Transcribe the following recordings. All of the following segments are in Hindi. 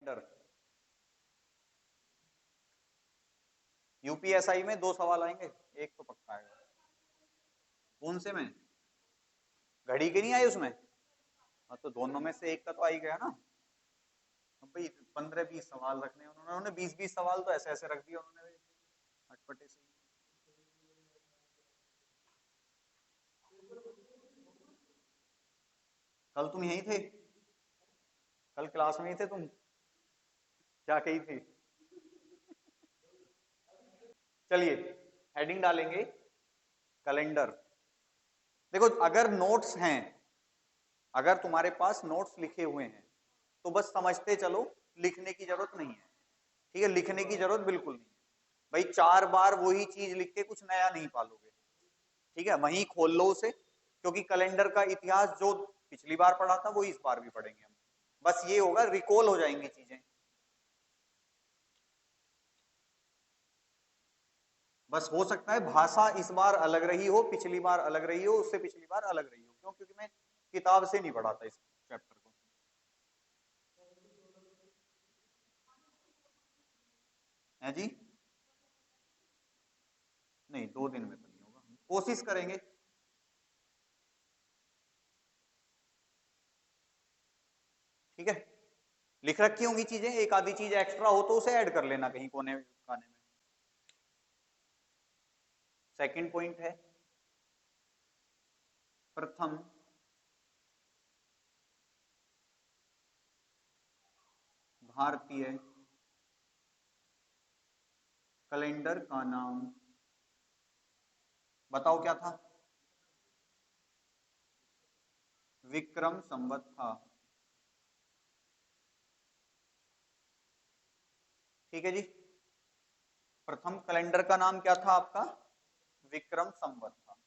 कैलेंडर। यूपीएसआई में 2 सवाल आएंगे, एक तो पक्का आएगा। कौन से में? घड़ी के नहीं आए उसमें? हाँ तो दोनों में से एक का तो आ ही गया ना। भाई 15-20 सवाल रखने उन्होंने 20-20 सवाल तो ऐसे ऐसे रख दिए उन्होंने अटपटे से। कल तुम यहीं थे? कल क्लास में ही थे तुम? क्या कही थी? चलिए हेडिंग डालेंगे कैलेंडर। देखो अगर नोट्स हैं, अगर तुम्हारे पास नोट्स लिखे हुए हैं तो बस समझते चलो, लिखने की जरूरत नहीं है। ठीक है, लिखने की जरूरत बिल्कुल नहीं है भाई। 4 बार वही चीज लिख के कुछ नया नहीं पालोगे। ठीक है, वहीं खोल लो उसे, क्योंकि कैलेंडर का इतिहास जो पिछली बार पढ़ा था वो इस बार भी पढ़ेंगे हम। बस ये होगा, रिकॉल हो जाएंगी चीजें। बस हो सकता है भाषा इस बार अलग रही हो, पिछली बार अलग रही हो, उससे पिछली बार अलग रही हो। क्यों? क्योंकि मैं किताब से नहीं पढ़ा था इस चैप्टर को। है जी? नहीं 2 दिन में तो नहीं होगा, कोशिश करेंगे। ठीक है, लिख रखी होंगी चीजें, एक आधी चीज एक्स्ट्रा हो तो उसे ऐड कर लेना कहीं कोने खाने में। सेकंड पॉइंट है प्रथम भारतीय कैलेंडर का नाम बताओ क्या था? विक्रम संवत था। ठीक है जी, प्रथम कैलेंडर का नाम क्या था आपका? विक्रम संवत था।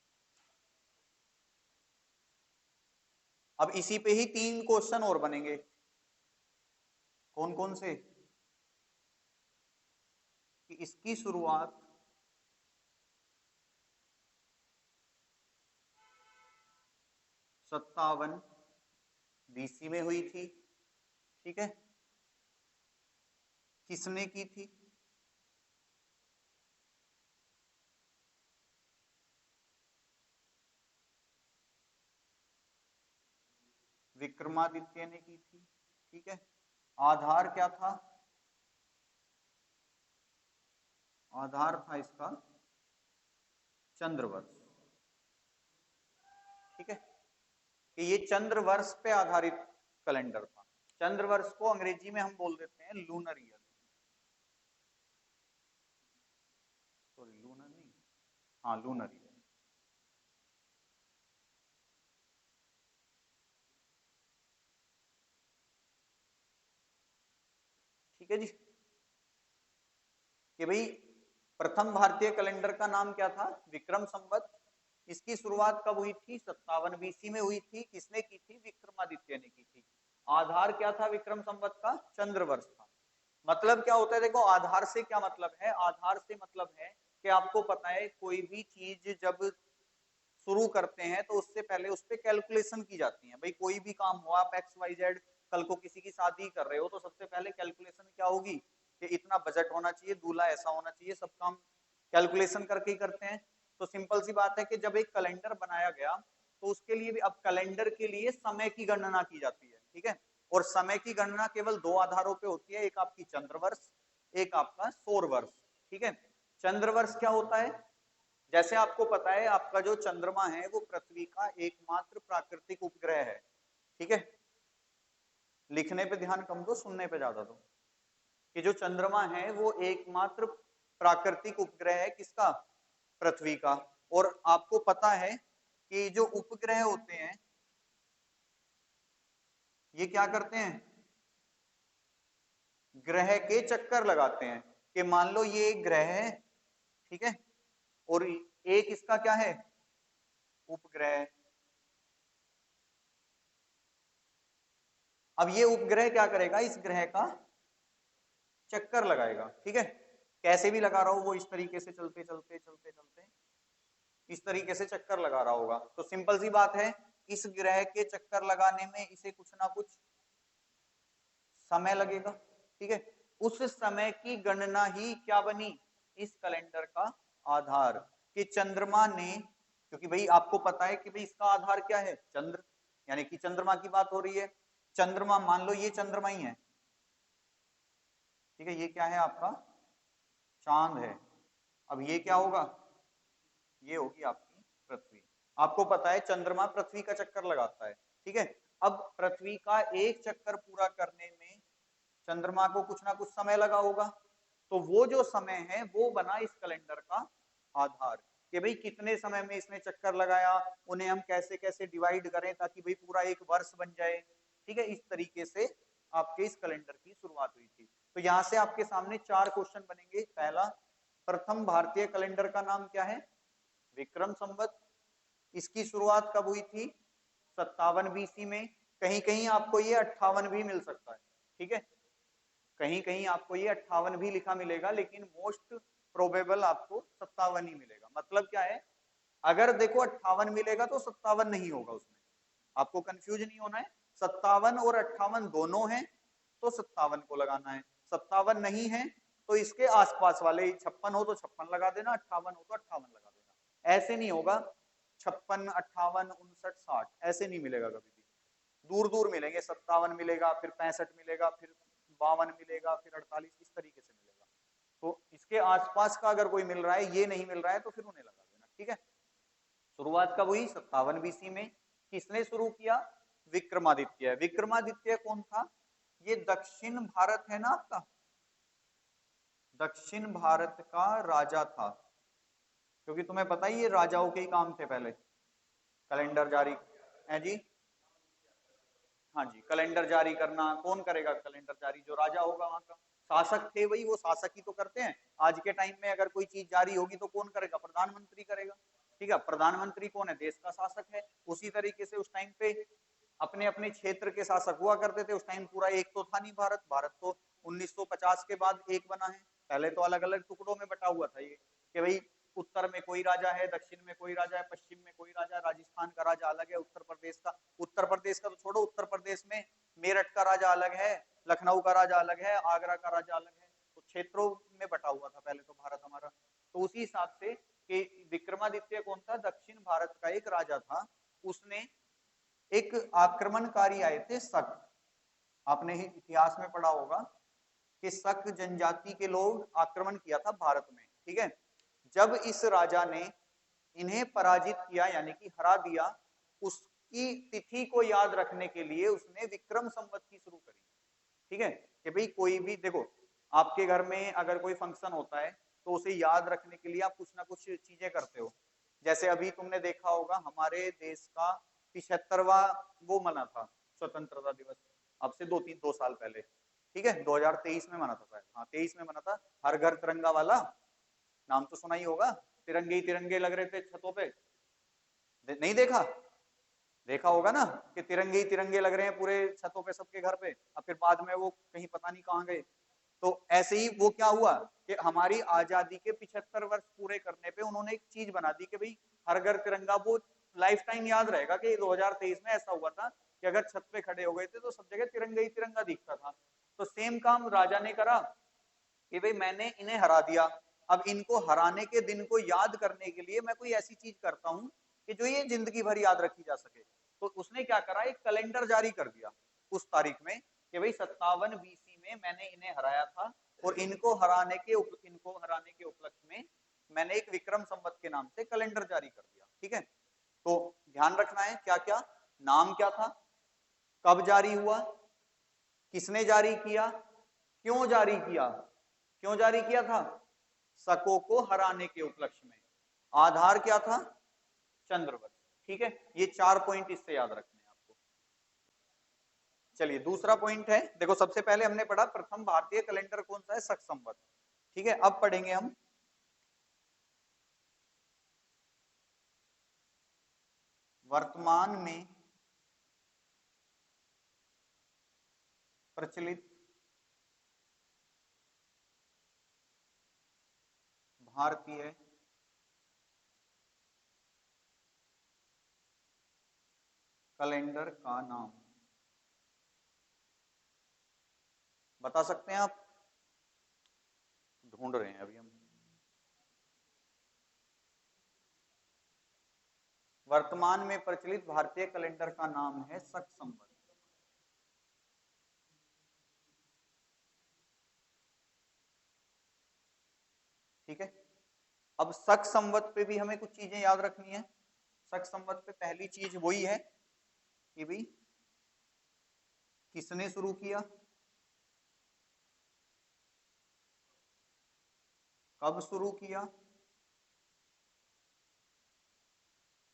अब इसी पे ही 3 क्वेश्चन और बनेंगे। कौन कौन से? कि इसकी शुरुआत सत्तावन बीसी में हुई थी। ठीक है, किसने की थी? विक्रमादित्य ने की थी। ठीक है, आधार क्या था? आधार था इसका चंद्रवर्ष। ठीक है, कि ये चंद्रवर्ष पे आधारित कैलेंडर था। चंद्रवर्ष को अंग्रेजी में हम बोल देते हैं लूनर ईयर। सॉरी लूनर नहीं, हाँ लूनर ईयर। ठीक है जी, कि भाई प्रथम भारतीय कैलेंडर का नाम क्या था? विक्रम संवत। इसकी शुरुआत कब हुई थी? 57 बीसी में हुई थी। किसने की थी? विक्रमादित्य ने की थी। आधार क्या था विक्रम संवत का? चंद्रवर्ष था। मतलब क्या होता है? देखो आधार से क्या मतलब है? आधार से मतलब है कि आपको पता है कोई भी चीज जब शुरू करते हैं तो उससे पहले उस पर कैलकुलेशन की जाती है। भाई कोई भी काम हो, आप एक्स वाई जेड कल को किसी की शादी कर रहे हो तो सबसे पहले कैलकुलेशन क्या होगी कि इतना बजट होना चाहिए, दूल्हा ऐसा होना चाहिए, सब काम कैलकुलेशन करके ही करते हैं। तो सिंपल सी बात है कि जब एक कैलेंडर बनाया गया तो उसके लिए भी अब कैलेंडर के लिए समय की गणना की जाती है। ठीक है, और समय की गणना केवल 2 आधारों पे होती है, एक आपकी चंद्रवर्ष, एक आपका सौर वर्ष। ठीक है, चंद्रवर्ष क्या होता है? जैसे आपको पता है आपका जो चंद्रमा है वो पृथ्वी का एकमात्र प्राकृतिक उपग्रह है। ठीक है, लिखने पे ध्यान कम दो, सुनने पे ज्यादा दो। कि जो चंद्रमा है वो एकमात्र प्राकृतिक उपग्रह है किसका? पृथ्वी का। और आपको पता है कि जो उपग्रह होते हैं ये क्या करते हैं? ग्रह के चक्कर लगाते हैं। कि मान लो ये एक ग्रह है, ठीक है, और एक इसका क्या है? उपग्रह। अब ये उपग्रह क्या करेगा? इस ग्रह का चक्कर लगाएगा। ठीक है, कैसे भी लगा रहा हो वो, इस तरीके से चलते चलते चलते चलते इस तरीके से चक्कर लगा रहा होगा। तो सिंपल सी बात है, इस ग्रह के चक्कर लगाने में इसे कुछ ना कुछ समय लगेगा। ठीक है, उस समय की गणना ही क्या बनी, इस कैलेंडर का आधार। कि चंद्रमा ने, क्योंकि भाई आपको पता है कि भाई इसका आधार क्या है, चंद्र, यानी कि चंद्रमा की बात हो रही है। चंद्रमा, मान लो ये चंद्रमा ही है, ठीक है, ये क्या है आपका, चांद है। अब ये क्या होगा, ये होगी आपकी पृथ्वी। आपको पता है चंद्रमा पृथ्वी का चक्कर लगाता है, ठीक है। अब पृथ्वी का एक चक्कर पूरा करने में चंद्रमा को कुछ ना कुछ समय लगा होगा, तो वो जो समय है वो बना इस कैलेंडर का आधार। कि भाई कितने समय में इसने चक्कर लगाया, उन्हें हम कैसे कैसे डिवाइड करें ताकि भाई पूरा एक वर्ष बन जाए, ठीक है। इस तरीके से आपके इस कैलेंडर की शुरुआत हुई थी। तो यहाँ से आपके सामने 4 क्वेश्चन बनेंगे। पहला, प्रथम भारतीय कैलेंडर का नाम क्या है, विक्रम संवत। इसकी शुरुआत कब हुई थी, 57 बीसी में। कहीं कहीं आपको ये 58 भी मिल सकता है, ठीक है, कहीं कहीं आपको ये 58 भी लिखा मिलेगा, लेकिन मोस्ट प्रोबेबल आपको 57 ही मिलेगा। मतलब क्या है, अगर देखो 58 मिलेगा तो 57 नहीं होगा उसमें, आपको कंफ्यूज नहीं होना है। 57 और 58 दोनों हैं तो 57 को लगाना है, 57 नहीं है तो इसके आसपास वाले, 56 हो तो 56 लगा देना, 58 हो तो 58 लगा देना। ऐसे नहीं होगा 56, 58, 59, 60, ऐसे नहीं मिलेगा कभी भी। दूर दूर मिलेंगे, 57 मिलेगा, फिर 65 मिलेगा, फिर 52 मिलेगा, फिर 48, इस तरीके से मिलेगा। तो इसके आसपास का अगर कोई मिल रहा है, ये नहीं मिल रहा है, तो फिर उन्हें लगा देना, ठीक है। शुरुआत कब हुई, 57 बीसी में। किसने शुरू किया, विक्रमादित्य। विक्रमादित्य कौन था, ये दक्षिण भारत है ना आपका, दक्षिण भारत का राजा था। क्योंकि तुम्हें पता ही ये राजाओं के ही काम थे पहले, कैलेंडर जारी है जी। हाँ जी, कैलेंडर जारी करना कौन करेगा, कैलेंडर जारी जो राजा होगा वहां का, शासक थे वही, वो शासक ही तो करते हैं। आज के टाइम में अगर कोई चीज जारी होगी तो कौन करेगा, प्रधानमंत्री करेगा, ठीक है। प्रधानमंत्री कौन है, देश का शासक है। उसी तरीके से उस टाइम पे अपने अपने क्षेत्र के शासक हुआ करते थे। उस टाइम पूरा एक तो था नहीं भारत, भारत तो 1950 के बाद एक बना है, पहले तो अलग अलग टुकड़ों में बटा हुआ था ये, कि भाई उत्तर में कोई राजा है, दक्षिण में कोई राजा है, पश्चिम में कोई राजा है, राजस्थान का राजा अलग है, उत्तर प्रदेश का तो छोड़ो, उत्तर प्रदेश में मेरठ का राजा अलग है, लखनऊ का राजा अलग है, आगरा का राजा अलग है। तो क्षेत्रों में बटा हुआ था पहले तो भारत हमारा। तो उसी हिसाब से कि विक्रमादित्य कौन था, दक्षिण भारत का एक राजा था। उसने एक आक्रमणकारी आए थे शक, आपने ही इतिहास में पढ़ा होगा कि शक जनजाति के लोग आक्रमण किया था भारत में, ठीक है। जब इस राजा ने इन्हें पराजित किया, यानी कि हरा दिया, उसकी तिथि को याद रखने के लिए उसने विक्रम संवत की शुरू करी, ठीक है। कि भाई कोई भी देखो, आपके घर में अगर कोई फंक्शन होता है तो उसे याद रखने के लिए आप कुछ ना कुछ चीजें करते हो। जैसे अभी तुमने देखा होगा हमारे देश का 75वां वो मना था, स्वतंत्रता दिवस, अब से 2 साल पहले, ठीक है, 2023 में मना था शायद, हाँ 23 में मना था। हर घर तिरंगा वाला, नाम तो सुना ही होगा, तिरंगे ही तिरंगे लग रहे थे छतों पे, नहीं देखा, देखा होगा ना कि तिरंगे ही तिरंगे लग रहे हैं पूरे छतों पे सबके घर पे। अब फिर बाद में वो कहीं पता नहीं कहाँ गए। तो ऐसे ही वो क्या हुआ कि हमारी आजादी के 75 वर्ष पूरे करने पे उन्होंने एक चीज बना दी कि भाई हर घर तिरंगा। वो लाइफ टाइम याद रहेगा कि 2023 में ऐसा हुआ था कि अगर छत पे खड़े हो गए थे तो सब जगह तिरंगा ही तिरंगा दिखता था। तो सेम काम राजा ने करा कि भाई मैंने इन्हें हरा दिया, अब इनको हराने के दिन को याद करने के लिए मैं कोई ऐसी चीज करता हूं कि जो ये जिंदगी भर याद रखी जा सके। तो उसने क्या करा, एक कैलेंडर जारी कर दिया उस तारीख में कि भाई 57 बीसी में मैंने इन्हें हराया था, और इनको हराने के उपलक्ष्य में मैंने एक विक्रम संवत के नाम से कैलेंडर जारी कर दिया, ठीक है। तो ध्यान रखना है क्या क्या, नाम क्या था, कब जारी हुआ, किसने जारी किया, क्यों जारी किया, क्यों जारी किया था, शकों को हराने के उपलक्ष्य में, आधार क्या था, चंद्रवत, ठीक है। ये 4 पॉइंट इससे याद रखने हैं आपको। चलिए दूसरा पॉइंट है, देखो सबसे पहले हमने पढ़ा प्रथम भारतीय कैलेंडर कौन सा है, शक संवत, ठीक है। अब पढ़ेंगे हम वर्तमान में प्रचलित भारतीय कैलेंडर का नाम। बता सकते हैं आप? ढूंढ रहे हैं अभी हम। वर्तमान में प्रचलित भारतीय कैलेंडर का नाम है शक संवत। ठीक है, अब शक संवत पे भी हमें कुछ चीजें याद रखनी है। शक संवत पे पहली चीज वही है कि भाई किसने शुरू किया, कब शुरू किया,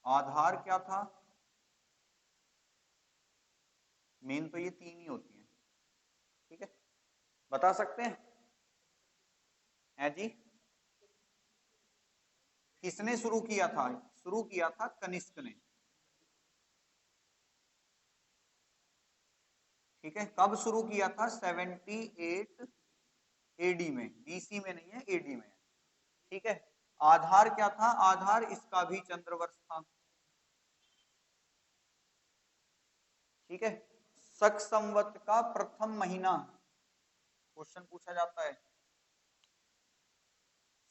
आधार क्या था। मेन तो ये तीन ही होती हैं। ठीक है, बता सकते हैं? है जी, किसने शुरू किया था? शुरू किया था कनिष्क ने। ठीक है, कब शुरू किया था? 78 एडी में, बीसी में नहीं है, एडी में है। ठीक है, आधार क्या था? आधार इसका भी चंद्रवर्ष था। ठीक है, शक संवत का प्रथम महीना क्वेश्चन पूछा जाता है।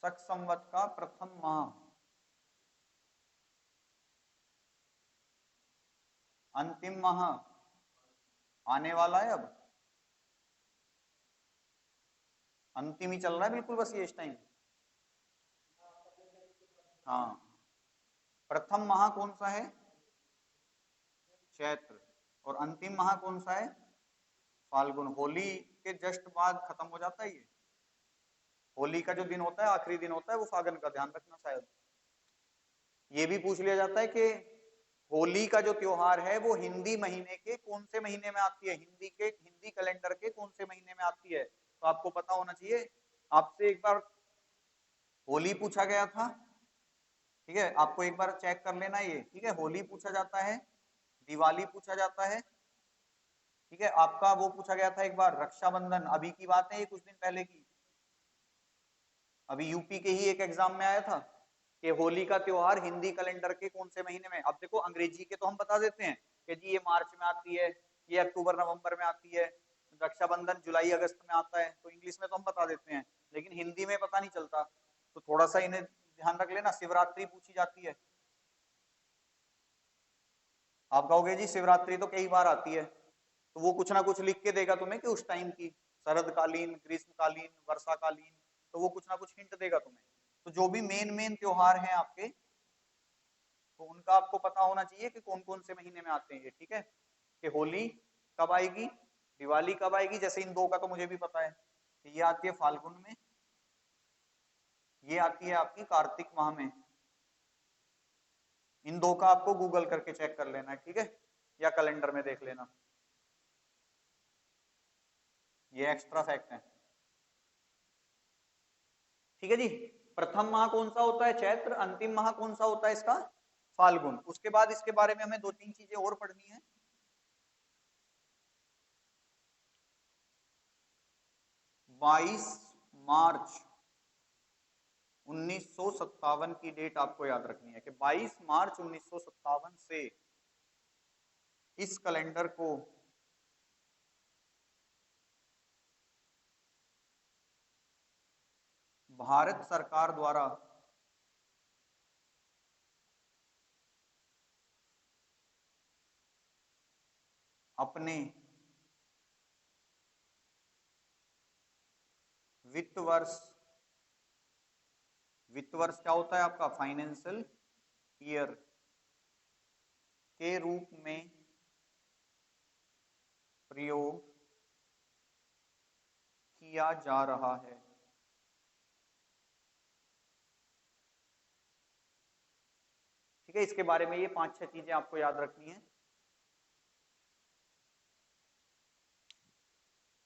शक संवत का प्रथम माह, अंतिम माह आने वाला है अब, अंतिम ही चल रहा है बिल्कुल बस ये इस टाइम। हाँ, प्रथम माह कौन सा है? चैत्र। और अंतिम माह कौन सा है? फाल्गुन। होली के जस्ट बाद खत्म हो जाता है ये। होली का जो दिन होता है, आखिरी दिन होता है वो फागुन का, ध्यान रखना। शायद ये भी पूछ लिया जाता है कि होली का जो त्योहार है वो हिंदी महीने के कौन से महीने में आती है, हिंदी कैलेंडर के कौन से महीने में आती है। तो आपको पता होना चाहिए। आपसे एक बार होली पूछा गया था। ठीक है, आपको एक बार चेक कर लेना ये। ठीक है, होली पूछा जाता है, दिवाली पूछा जाता है। ठीक है, आपका वो पूछा गया था एक बार रक्षाबंधन, अभी की बात है ये, कुछ दिन पहले की। अभी यूपी के ही एक एग्जाम में आया था कि होली का त्योहार हिंदी कैलेंडर के कौन से महीने में। अब देखो, अंग्रेजी के तो हम बता देते हैं कि जी ये मार्च में आती है, ये अक्टूबर नवंबर में आती है, रक्षाबंधन जुलाई अगस्त में आता है, तो इंग्लिश में तो हम बता देते हैं, लेकिन हिंदी में पता नहीं चलता। तो थोड़ा सा इन्हें ध्यान रख लेना। शिवरात्रि पूछी जाती है, आप कहोगे जी शिवरात्रि तो कई बार आती है, तो वो कुछ ना कुछ लिख के देगा तुम्हें कि उस टाइम की, शरदकालीन, ग्रीष्मकालीन, वर्षाकालीन, तो वो कुछ ना कुछ हिंट देगा तुम्हें। तो जो भी मेन मेन त्योहार हैं आपके, तो उनका आपको पता होना चाहिए कि कौन कौन से महीने में आते हैं ये। ठीक है, कि होली कब आएगी, दिवाली कब आएगी। जैसे इन दो का तो मुझे भी पता है कि ये आती है फाल्गुन में, ये आती है आपकी कार्तिक माह में। इन दो का आपको गूगल करके चेक कर लेना है। ठीक है, या कैलेंडर में देख लेना, ये एक्स्ट्रा फैक्ट है। ठीक है जी, प्रथम माह कौन सा होता है? चैत्र। अंतिम माह कौन सा होता है इसका? फाल्गुन। उसके बाद इसके बारे में हमें दो तीन चीजें और पढ़नी है। 22 मार्च 1957 की डेट आपको याद रखनी है कि 22 मार्च 1957 से इस कैलेंडर को भारत सरकार द्वारा अपने वित्त वर्ष, वित्त वर्ष क्या होता है आपका? फाइनेंशियल ईयर के रूप में प्रयोग किया जा रहा है। ठीक है, इसके बारे में ये 5-6 चीजें आपको याद रखनी है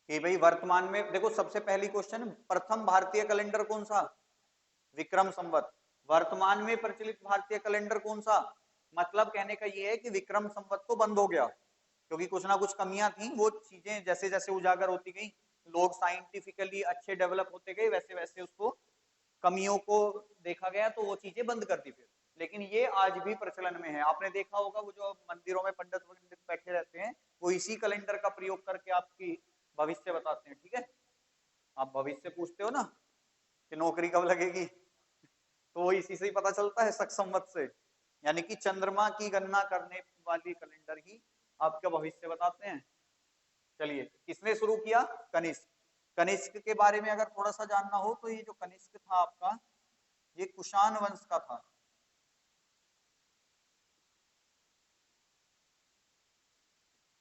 कि भाई वर्तमान में देखो, सबसे पहली क्वेश्चन, प्रथम भारतीय कैलेंडर कौन सा? विक्रम संवत। वर्तमान में प्रचलित भारतीय कैलेंडर कौन सा? मतलब कहने का ये है कि विक्रम संवत तो बंद हो गया, क्योंकि कुछ ना कुछ कमियां थी, वो चीजें जैसे जैसे उजागर होती गई, लोग साइंटिफिकली अच्छे डेवलप होते गए, वैसे वैसे उसको कमियों को देखा गया, तो वो चीजें बंद कर दी फिर। लेकिन ये आज भी प्रचलन में है। आपने देखा होगा वो जो मंदिरों में पंडित वंडित बैठे रहते हैं, वो इसी कैलेंडर का प्रयोग करके आपकी भविष्य बताते हैं, ठीक है। आप भविष्य पूछते हो ना कि नौकरी कब लगेगी, तो इसी से ही पता चलता है, शक संवत से, यानी कि चंद्रमा की गणना करने वाली कैलेंडर ही आपका भविष्य बताते हैं। चलिए, किसने शुरू किया? कनिष्क। कनिष्क के बारे में अगर थोड़ा सा जानना हो तो ये जो कनिष्क था आपका, ये कुषाण वंश का था।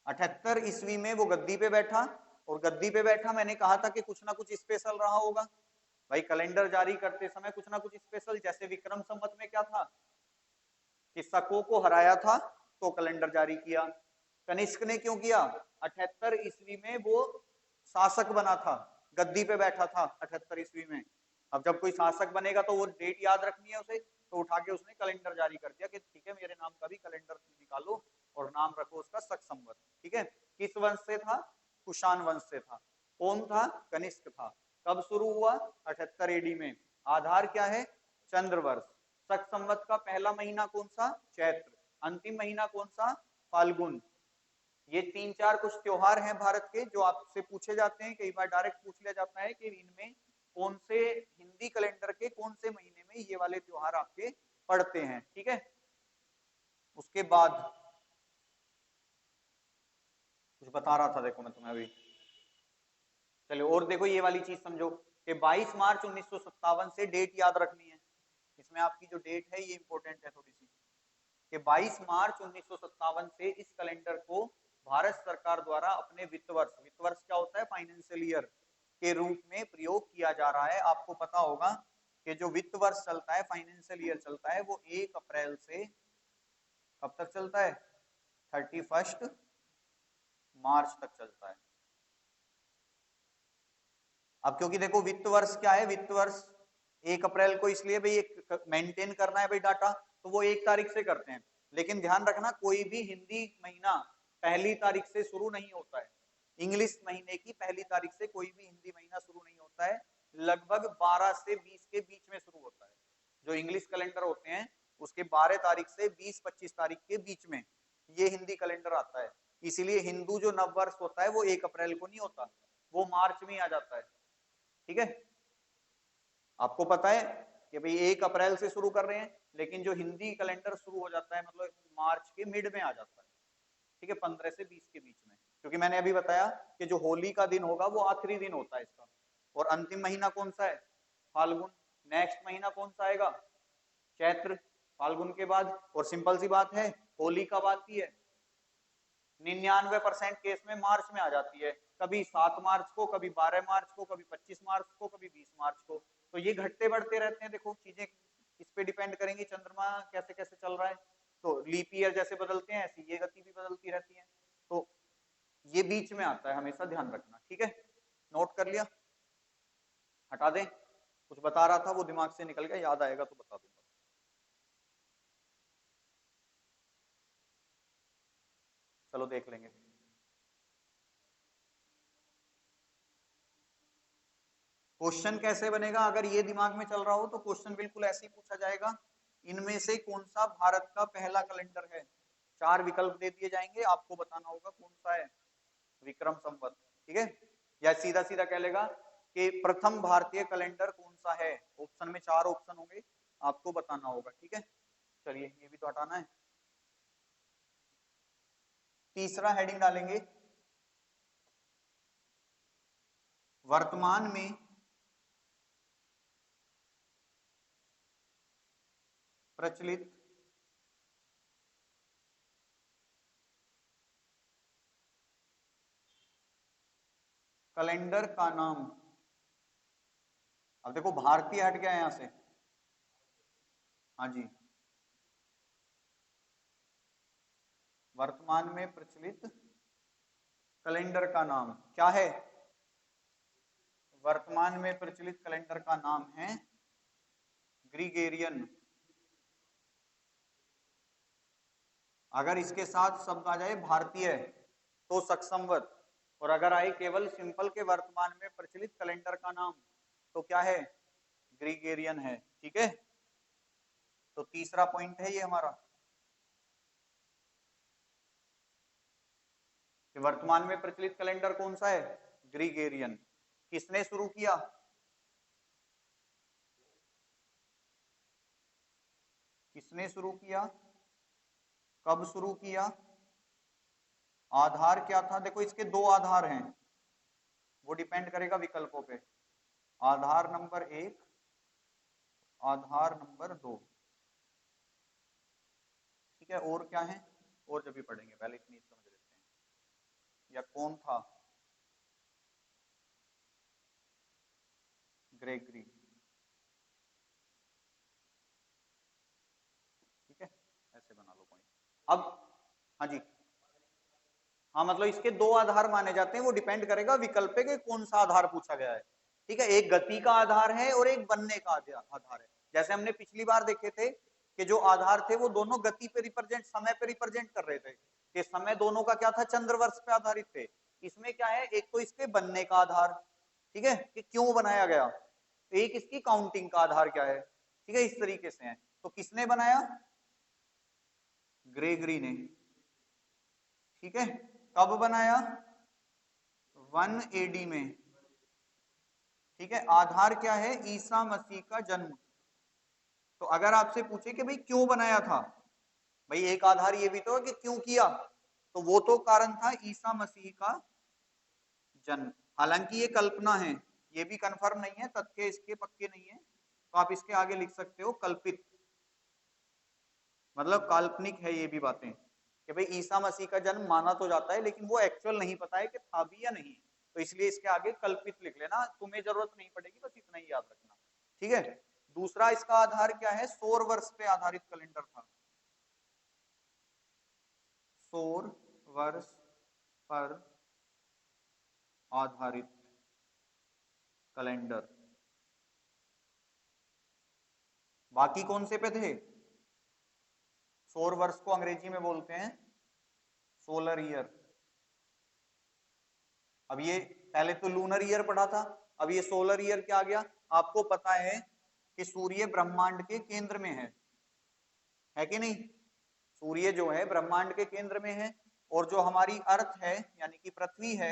78 ईस्वी में वो गद्दी पे बैठा, और गद्दी पे बैठा, मैंने कहा था कि कुछ ना कुछ स्पेशल रहा होगा भाई, कैलेंडर जारी करते समय कुछ ना कुछ स्पेशल। जैसे विक्रम संवत में क्या था कि शकों को हराया था तो कैलेंडर जारी किया। कनिष्क ने क्यों किया? 78 ईस्वी में वो शासक बना था, गद्दी पे बैठा था 78 ईस्वी में। अब जब कोई शासक बनेगा तो वो डेट याद रखनी है उसे, तो उठा के उसने कैलेंडर जारी कर दिया कि ठीक है, मेरे नाम का भी कैलेंडर निकालो और नाम रखो उसका शक संवत, ठीक है। किस वंश से था? कुषाण वंश से था। कौन था? कनिष्क था। कब शुरू हुआ? 78 एडी में। आधार क्या है? चंद्रवर्ष। शक संवत का पहला महीना कौन सा? चैत्र। अंतिम महीना कौन सा? फाल्गुन। ये 3-4 कुछ त्योहार हैं भारत के जो आपसे पूछे जाते हैं, कई बार डायरेक्ट पूछ लिया जाता है कि इनमें कौन से हिंदी कैलेंडर के कौन से महीने में ये वाले त्योहार आपके पड़ते हैं, ठीक है। उसके बाद कुछ बता रहा था, देखो मैं तुम्हें अभी। चलो और देखो, ये वाली चीज समझो कि 22 मार्च 1957 से डेट याद रखनी है। इसमें आपकी जो डेट है ये इंपॉर्टेंट है थोड़ी सी, कि 22 मार्च 1957 से इस कैलेंडर को भारत सरकार द्वारा अपने वित्त वर्ष क्या होता है? फाइनेंशियल ईयर के रूप में प्रयोग किया जा रहा है। आपको पता होगा कि जो वित्त वर्ष चलता है, फाइनेंशियल ईयर चलता है, वो 1 अप्रैल से कब तक चलता है? 31 मार्च तक चलता है। अब क्योंकि देखो वित्त वर्ष क्या है, वित्त वर्ष 1 अप्रैल को इसलिए भाई मेंटेन करना है भाई डाटा, तो वो 1 तारीख से करते हैं। लेकिन ध्यान रखना, कोई भी हिंदी महीना पहली तारीख से शुरू नहीं होता है। इंग्लिश महीने की पहली तारीख से कोई भी हिंदी महीना शुरू नहीं होता है, लगभग 12 से 20 के बीच में शुरू होता है। जो इंग्लिश कैलेंडर होते हैं उसके 12 तारीख से 20-25 तारीख के बीच में ये हिंदी कैलेंडर आता है। इसीलिए हिंदू जो नव वर्ष होता है वो 1 अप्रैल को नहीं होता, वो मार्च में आ जाता है, ठीक है। आपको पता है कि भाई 1 अप्रैल से शुरू कर रहे हैं, लेकिन जो हिंदी कैलेंडर शुरू हो जाता है मतलब मार्च के मिड में आ जाता है, ठीक है, 15 से 20 के बीच में। क्योंकि मैंने अभी बताया कि जो होली का दिन होगा वो आखिरी दिन होता है इसका। और अंतिम महीना कौन सा है? फाल्गुन। नेक्स्ट महीना कौन सा आएगा? चैत्र। फाल्गुन के बाद, और सिंपल सी बात है, होली कब आती है? 99% केस में मार्च में आ जाती है। कभी 7 मार्च को, कभी 12 मार्च को, कभी 25 मार्च को, कभी 20 मार्च को। तो ये घटते बढ़ते रहते हैं। देखो चीजें इस पे डिपेंड करेंगी, चंद्रमा कैसे कैसे चल रहा है। तो लीप ईयर जैसे बदलते हैं ऐसी ये गति भी बदलती रहती है। तो ये बीच में आता है, हमेशा ध्यान रखना, ठीक है। नोट कर लिया? हटा दें? कुछ बता रहा था वो दिमाग से निकल गया, याद आएगा तो बता दूंगा। चलो देख लेंगे। क्वेश्चन कैसे बनेगा? अगर ये दिमाग में चल रहा हो तो क्वेश्चन बिल्कुल ऐसे ही पूछा जाएगा, इनमें से कौन सा भारत का पहला कैलेंडर है? 4 विकल्प दे दिए जाएंगे, आपको बताना होगा कौन सा है। विक्रम संवत, ठीक है। या सीधा सीधा कह लेगा कि प्रथम भारतीय कैलेंडर कौन सा है। ऑप्शन में 4 ऑप्शन होंगे, आपको बताना होगा, ठीक है। चलिए ये भी तो हटाना है। तीसरा हेडिंग डालेंगे, वर्तमान में प्रचलित कैलेंडर का नाम। अब देखो भारतीय हट गया यहां से, हाँ जी। वर्तमान में प्रचलित कैलेंडर का नाम क्या है? वर्तमान में प्रचलित कैलेंडर का नाम है ग्रीगेरियन। अगर इसके साथ शब्द आ जाए भारतीय तो सक्संवत, और अगर आए केवल सिंपल के वर्तमान में प्रचलित कैलेंडर का नाम तो क्या है? ग्रीगेरियन है, ठीक है। तो तीसरा पॉइंट है ये हमारा, कि वर्तमान में प्रचलित कैलेंडर कौन सा है? ग्रीगेरियन। किसने शुरू किया? किसने शुरू किया, कब शुरू किया, आधार क्या था? देखो इसके दो आधार हैं, वो डिपेंड करेगा विकल्पों पे। आधार नंबर 1, आधार नंबर 2, ठीक है। और क्या है? और जब भी पढ़ेंगे, पहले इतनी समझ लेते हैं। या कौन था? ग्रेगरी, ठीक है, ऐसे बना लो पॉइंट। अब हाँ जी, हाँ मतलब इसके दो आधार माने जाते हैं, वो डिपेंड करेगा विकल्प पे कि कौन सा आधार पूछा गया है, ठीक है। एक गति का आधार है और एक बनने का आधार है। जैसे हमने पिछली बार देखे थे कि जो आधार थे वो दोनों गति पे रिप्रेजेंट, समय पे रिप्रेजेंट कर रहे थे, कि समय दोनों का क्या था, चंद्र वर्ष पे आधारित थे। इसमें क्या है, एक तो इसके बनने का आधार, ठीक है, कि क्यों बनाया गया, एक इसकी काउंटिंग का आधार क्या है, ठीक है, इस तरीके से है। तो किसने बनाया? ग्रेगरी ने, ठीक है। कब बनाया? 1 एडी में, ठीक है। आधार क्या है? ईसा मसीह का जन्म। तो अगर आपसे पूछे कि भाई क्यों बनाया था, भाई एक आधार ये भी तो है कि क्यों किया, तो वो तो कारण था ईसा मसीह का जन्म। हालांकि ये कल्पना है, ये भी कंफर्म नहीं है, तथ्य इसके पक्के नहीं है, तो आप इसके आगे लिख सकते हो कल्पित, मतलब काल्पनिक है ये भी बातें, कि भाई ईसा मसीह का जन्म माना तो जाता है लेकिन वो एक्चुअल नहीं पता है कि था भी या नहीं, तो इसलिए इसके आगे कल्पित लिख लेना, तुम्हें जरूरत नहीं पड़ेगी, बस इतना ही याद रखना, ठीक है। दूसरा इसका आधार क्या है? सौर वर्ष पे आधारित कैलेंडर था, सौर वर्ष पर आधारित कैलेंडर। बाकी कौन से पे थे? सौर वर्ष को अंग्रेजी में बोलते हैं सोलर ईयर। अब ये पहले तो लूनर ईयर पढ़ा था, अब ये सोलर ईयर क्या आ गया? आपको पता है कि सूर्य ब्रह्मांड के केंद्र में है कि नहीं? सूर्य जो है ब्रह्मांड के केंद्र में है, और जो हमारी अर्थ है यानी कि पृथ्वी है,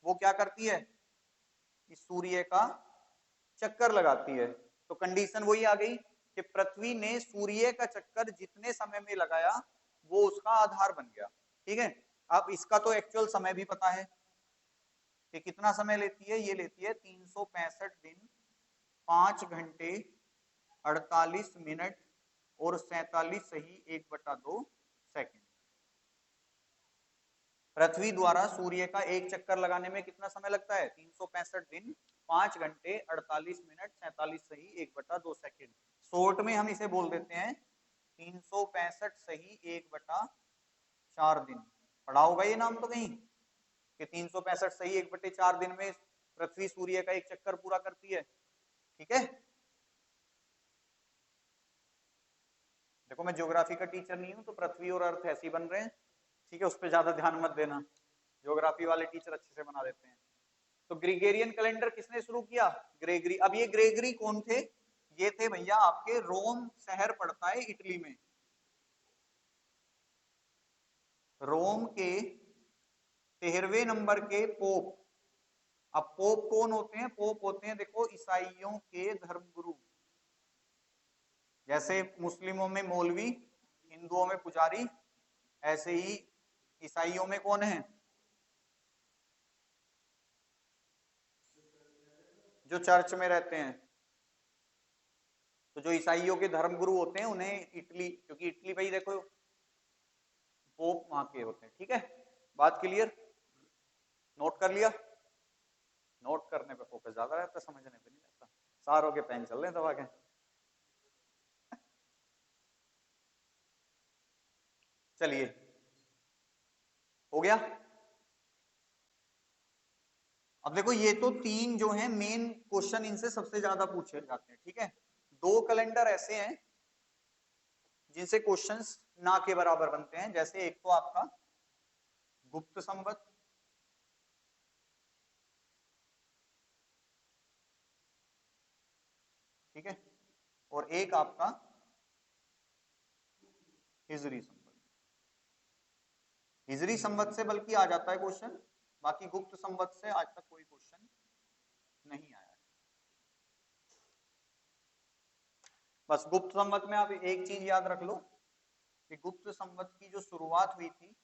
वो क्या करती है? इस सूर्य का चक्कर लगाती है। तो कंडीशन वही आ गई कि पृथ्वी ने सूर्य का चक्कर जितने समय में लगाया वो उसका आधार बन गया, ठीक है। अब इसका तो एक्चुअल समय भी पता है कि कितना समय लेती है, ये लेती है 365 दिन, 5 घंटे, 48 मिनट और 47 सही 1/2 सेकंड। पृथ्वी द्वारा सूर्य का एक चक्कर लगाने में कितना समय लगता है? 365 दिन, 5 घंटे, 48 मिनट, 47 सही 1/2 सेकंड। शॉर्ट में हम इसे बोल देते हैं 365 सही 1/4 दिन। पढ़ा होगा ये नाम तो कहीं, कि 365 सही 1/4 दिन में पृथ्वी सूर्य का एक चक्कर पूरा करती है, ठीक है। देखो मैं ज्योग्राफी का टीचर नहीं हूं, तो पृथ्वी और अर्थ ऐसे ही बन रहे हैं, ठीक है, उस पर ज्यादा ध्यान मत देना, ज्योग्राफी वाले टीचर अच्छे से बना देते हैं। तो ग्रीगेरियन कैलेंडर किसने शुरू किया? ग्रेगरी। अब ये ग्रेगरी कौन थे? ये थे भैया आपके रोम शहर पड़ता है इटली में, रोम के 13वें नंबर के पोप। अब पोप कौन होते हैं? पोप होते हैं देखो ईसाइयों के धर्मगुरु, जैसे मुस्लिमों में मौलवी, हिंदुओं में पुजारी, ऐसे ही ईसाइयों में कौन है? जो चर्च में रहते हैं। तो जो ईसाइयों के धर्मगुरु होते हैं उन्हें इटली, क्योंकि इटली भाई देखो पोप वहां के होते हैं, ठीक है। बात क्लियर? नोट कर लिया? नोट करने पे फोकस ज्यादा रहता है, समझने पे नहीं रहता। सारों के पेन चल रहे हैं दबा के। चलिए, हो गया। अब देखो ये तो तीन जो है मेन क्वेश्चन, इनसे सबसे ज्यादा पूछे जाते हैं, ठीक है। दो कैलेंडर ऐसे हैं जिनसे क्वेश्चंस ना के बराबर बनते हैं, जैसे एक तो आपका गुप्त संवत, ठीक है, और एक आपका हिजरी संवत। हिजरी संवत से बल्कि आ जाता है क्वेश्चन बाकी गुप्त संवत से आज तक कोई क्वेश्चन नहीं आया। बस गुप्त संवत में आप एक चीज याद रख लो कि गुप्त संवत की जो शुरुआत हुई थी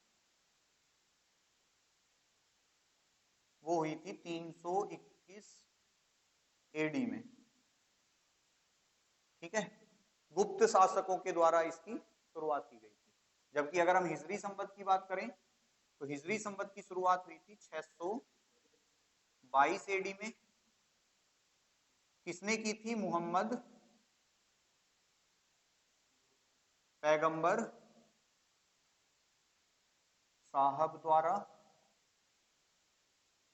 वो हुई थी 321 एडी में। ठीक है, गुप्त शासकों के द्वारा इसकी शुरुआत की गई थी। जबकि अगर हम हिजरी संवत की बात करें तो हिजरी संवत की शुरुआत हुई थी 622 एडी में। किसने की थी? मोहम्मद पैगंबर साहब द्वारा।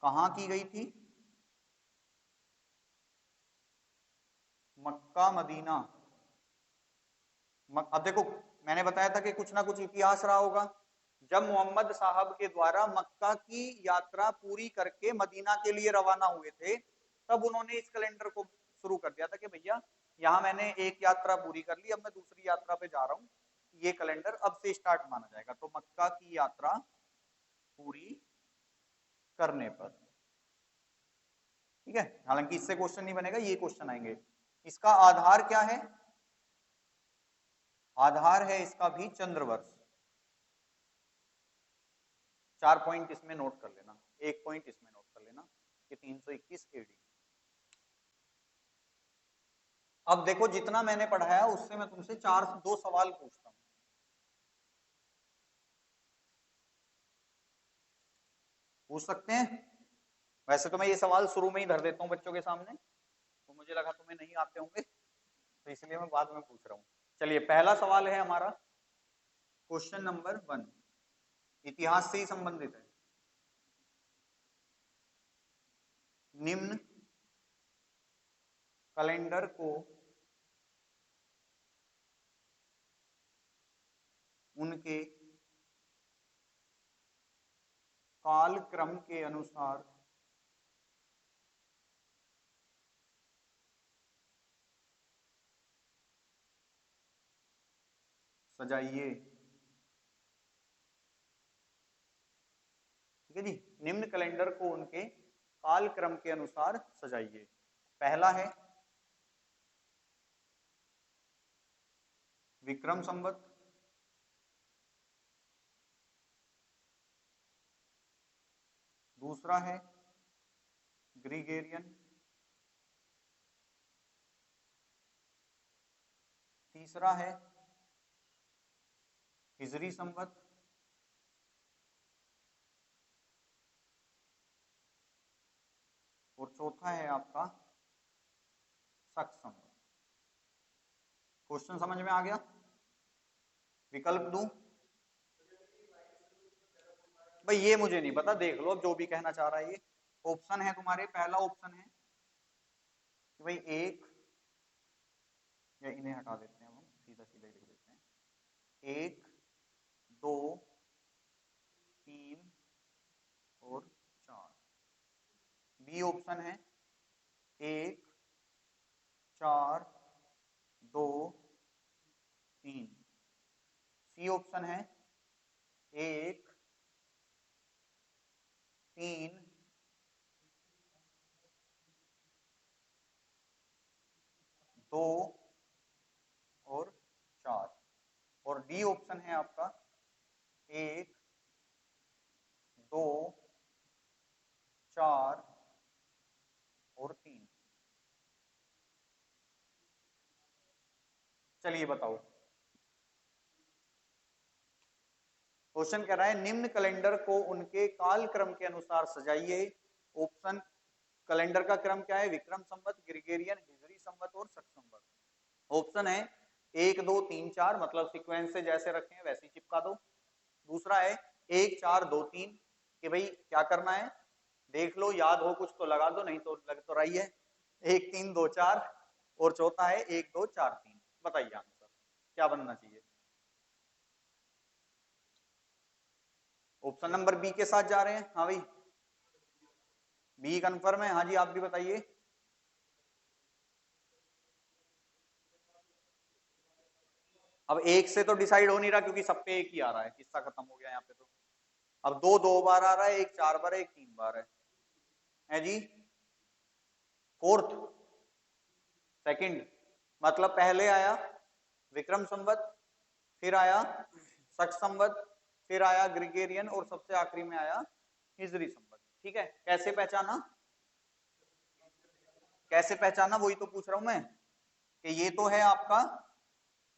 कहां की गई थी? Mecca Medina. अब देखो, मैंने बताया था कि कुछ ना कुछ इतिहास रहा होगा। जब मोहम्मद साहब के द्वारा मक्का की यात्रा पूरी करके मदीना के लिए रवाना हुए थे, तब उन्होंने इस कैलेंडर को शुरू कर दिया था कि भैया यहाँ मैंने एक यात्रा पूरी कर ली, अब मैं दूसरी यात्रा पे जा रहा हूँ, ये कैलेंडर अब से स्टार्ट माना जाएगा। तो मक्का की यात्रा पूरी करने पर। ठीक है, हालांकि इससे क्वेश्चन नहीं बनेगा, ये क्वेश्चन आएंगे। इसका आधार क्या है? आधार है इसका भी चंद्रवर्ष। 4 पॉइंट इसमें नोट कर लेना, 1 पॉइंट इसमें नोट कर लेना कि 321 एडी। अब देखो, जितना मैंने पढ़ाया उससे मैं तुमसे 2 सवाल पूछता हूं। पूछ सकते हैं? वैसे तो मैं ये सवाल शुरू में ही धर देता हूँ बच्चों के सामने, तो मुझे लगा तुम्हें नहीं आते होंगे, तो इसलिए मैं बाद में पूछ रहा हूँ। चलिए, पहला सवाल है हमारा, क्वेश्चन नंबर 1, इतिहास से ही संबंधित है। निम्न कैलेंडर को उनके कालक्रम के अनुसार सजाइए। ठीक है जी, निम्न कैलेंडर को उनके कालक्रम के अनुसार सजाइए। पहला है विक्रम संवत, दूसरा है ग्रीगेरियन, तीसरा है हिजरी संवत, और चौथा है आपका शक संवत। क्वेश्चन समझ में आ गया? विकल्प दूं? भाई ये मुझे नहीं पता, देख लो अब जो भी कहना चाह रहा है ये। ऑप्शन है तुम्हारे, पहला ऑप्शन है कि भाई एक, या इन्हें हटा देते हैं, हम सीधा सीधा लिख देते हैं, 1 2 3 और 4। बी ऑप्शन है 1 4 2 3। सी ऑप्शन है 1 3 2 और 4। और डी ऑप्शन है आपका 1 2 4 और 3। चलिए बताओ, क्वेश्चन कह रहा है निम्न कैलेंडर को उनके काल क्रम के अनुसार सजाइए। ऑप्शन, कैलेंडर का क्रम क्या है? विक्रम संवत, ग्रेगोरियन, हिजरी संवत और शक संवत। ऑप्शन है 1 2 3 4, मतलब सीक्वेंस से जैसे रखे हैं वैसे ही चिपका दो। दूसरा है 1 4 2 3, कि भाई क्या करना है देख लो, याद हो कुछ तो लगा दो, नहीं तो लग तो रही है 1 3 2 4। और चौथा है 1 2 4 3। बताइए आंसर क्या बनना चाहिए? ऑप्शन नंबर बी के साथ जा रहे हैं? हाँ भाई, बी कंफर्म है? हाँ जी, आप भी बताइए। अब एक से तो डिसाइड हो नहीं रहा क्योंकि सब पे एक ही आ रहा है, किस्सा खत्म हो गया यहाँ पे तो। अब दो दो बार आ रहा है, एक 4 बार है, एक 3 बार है जी। फोर्थ सेकंड, मतलब पहले आया विक्रम संवत, फिर आया शक संवत, फिर आया ग्रिगोरियन और सबसे आखिरी में आया हिजरी संवत। ठीक है, कैसे पहचाना, कैसे पहचाना वही तो पूछ रहा हूं मैं, कि ये तो है आपका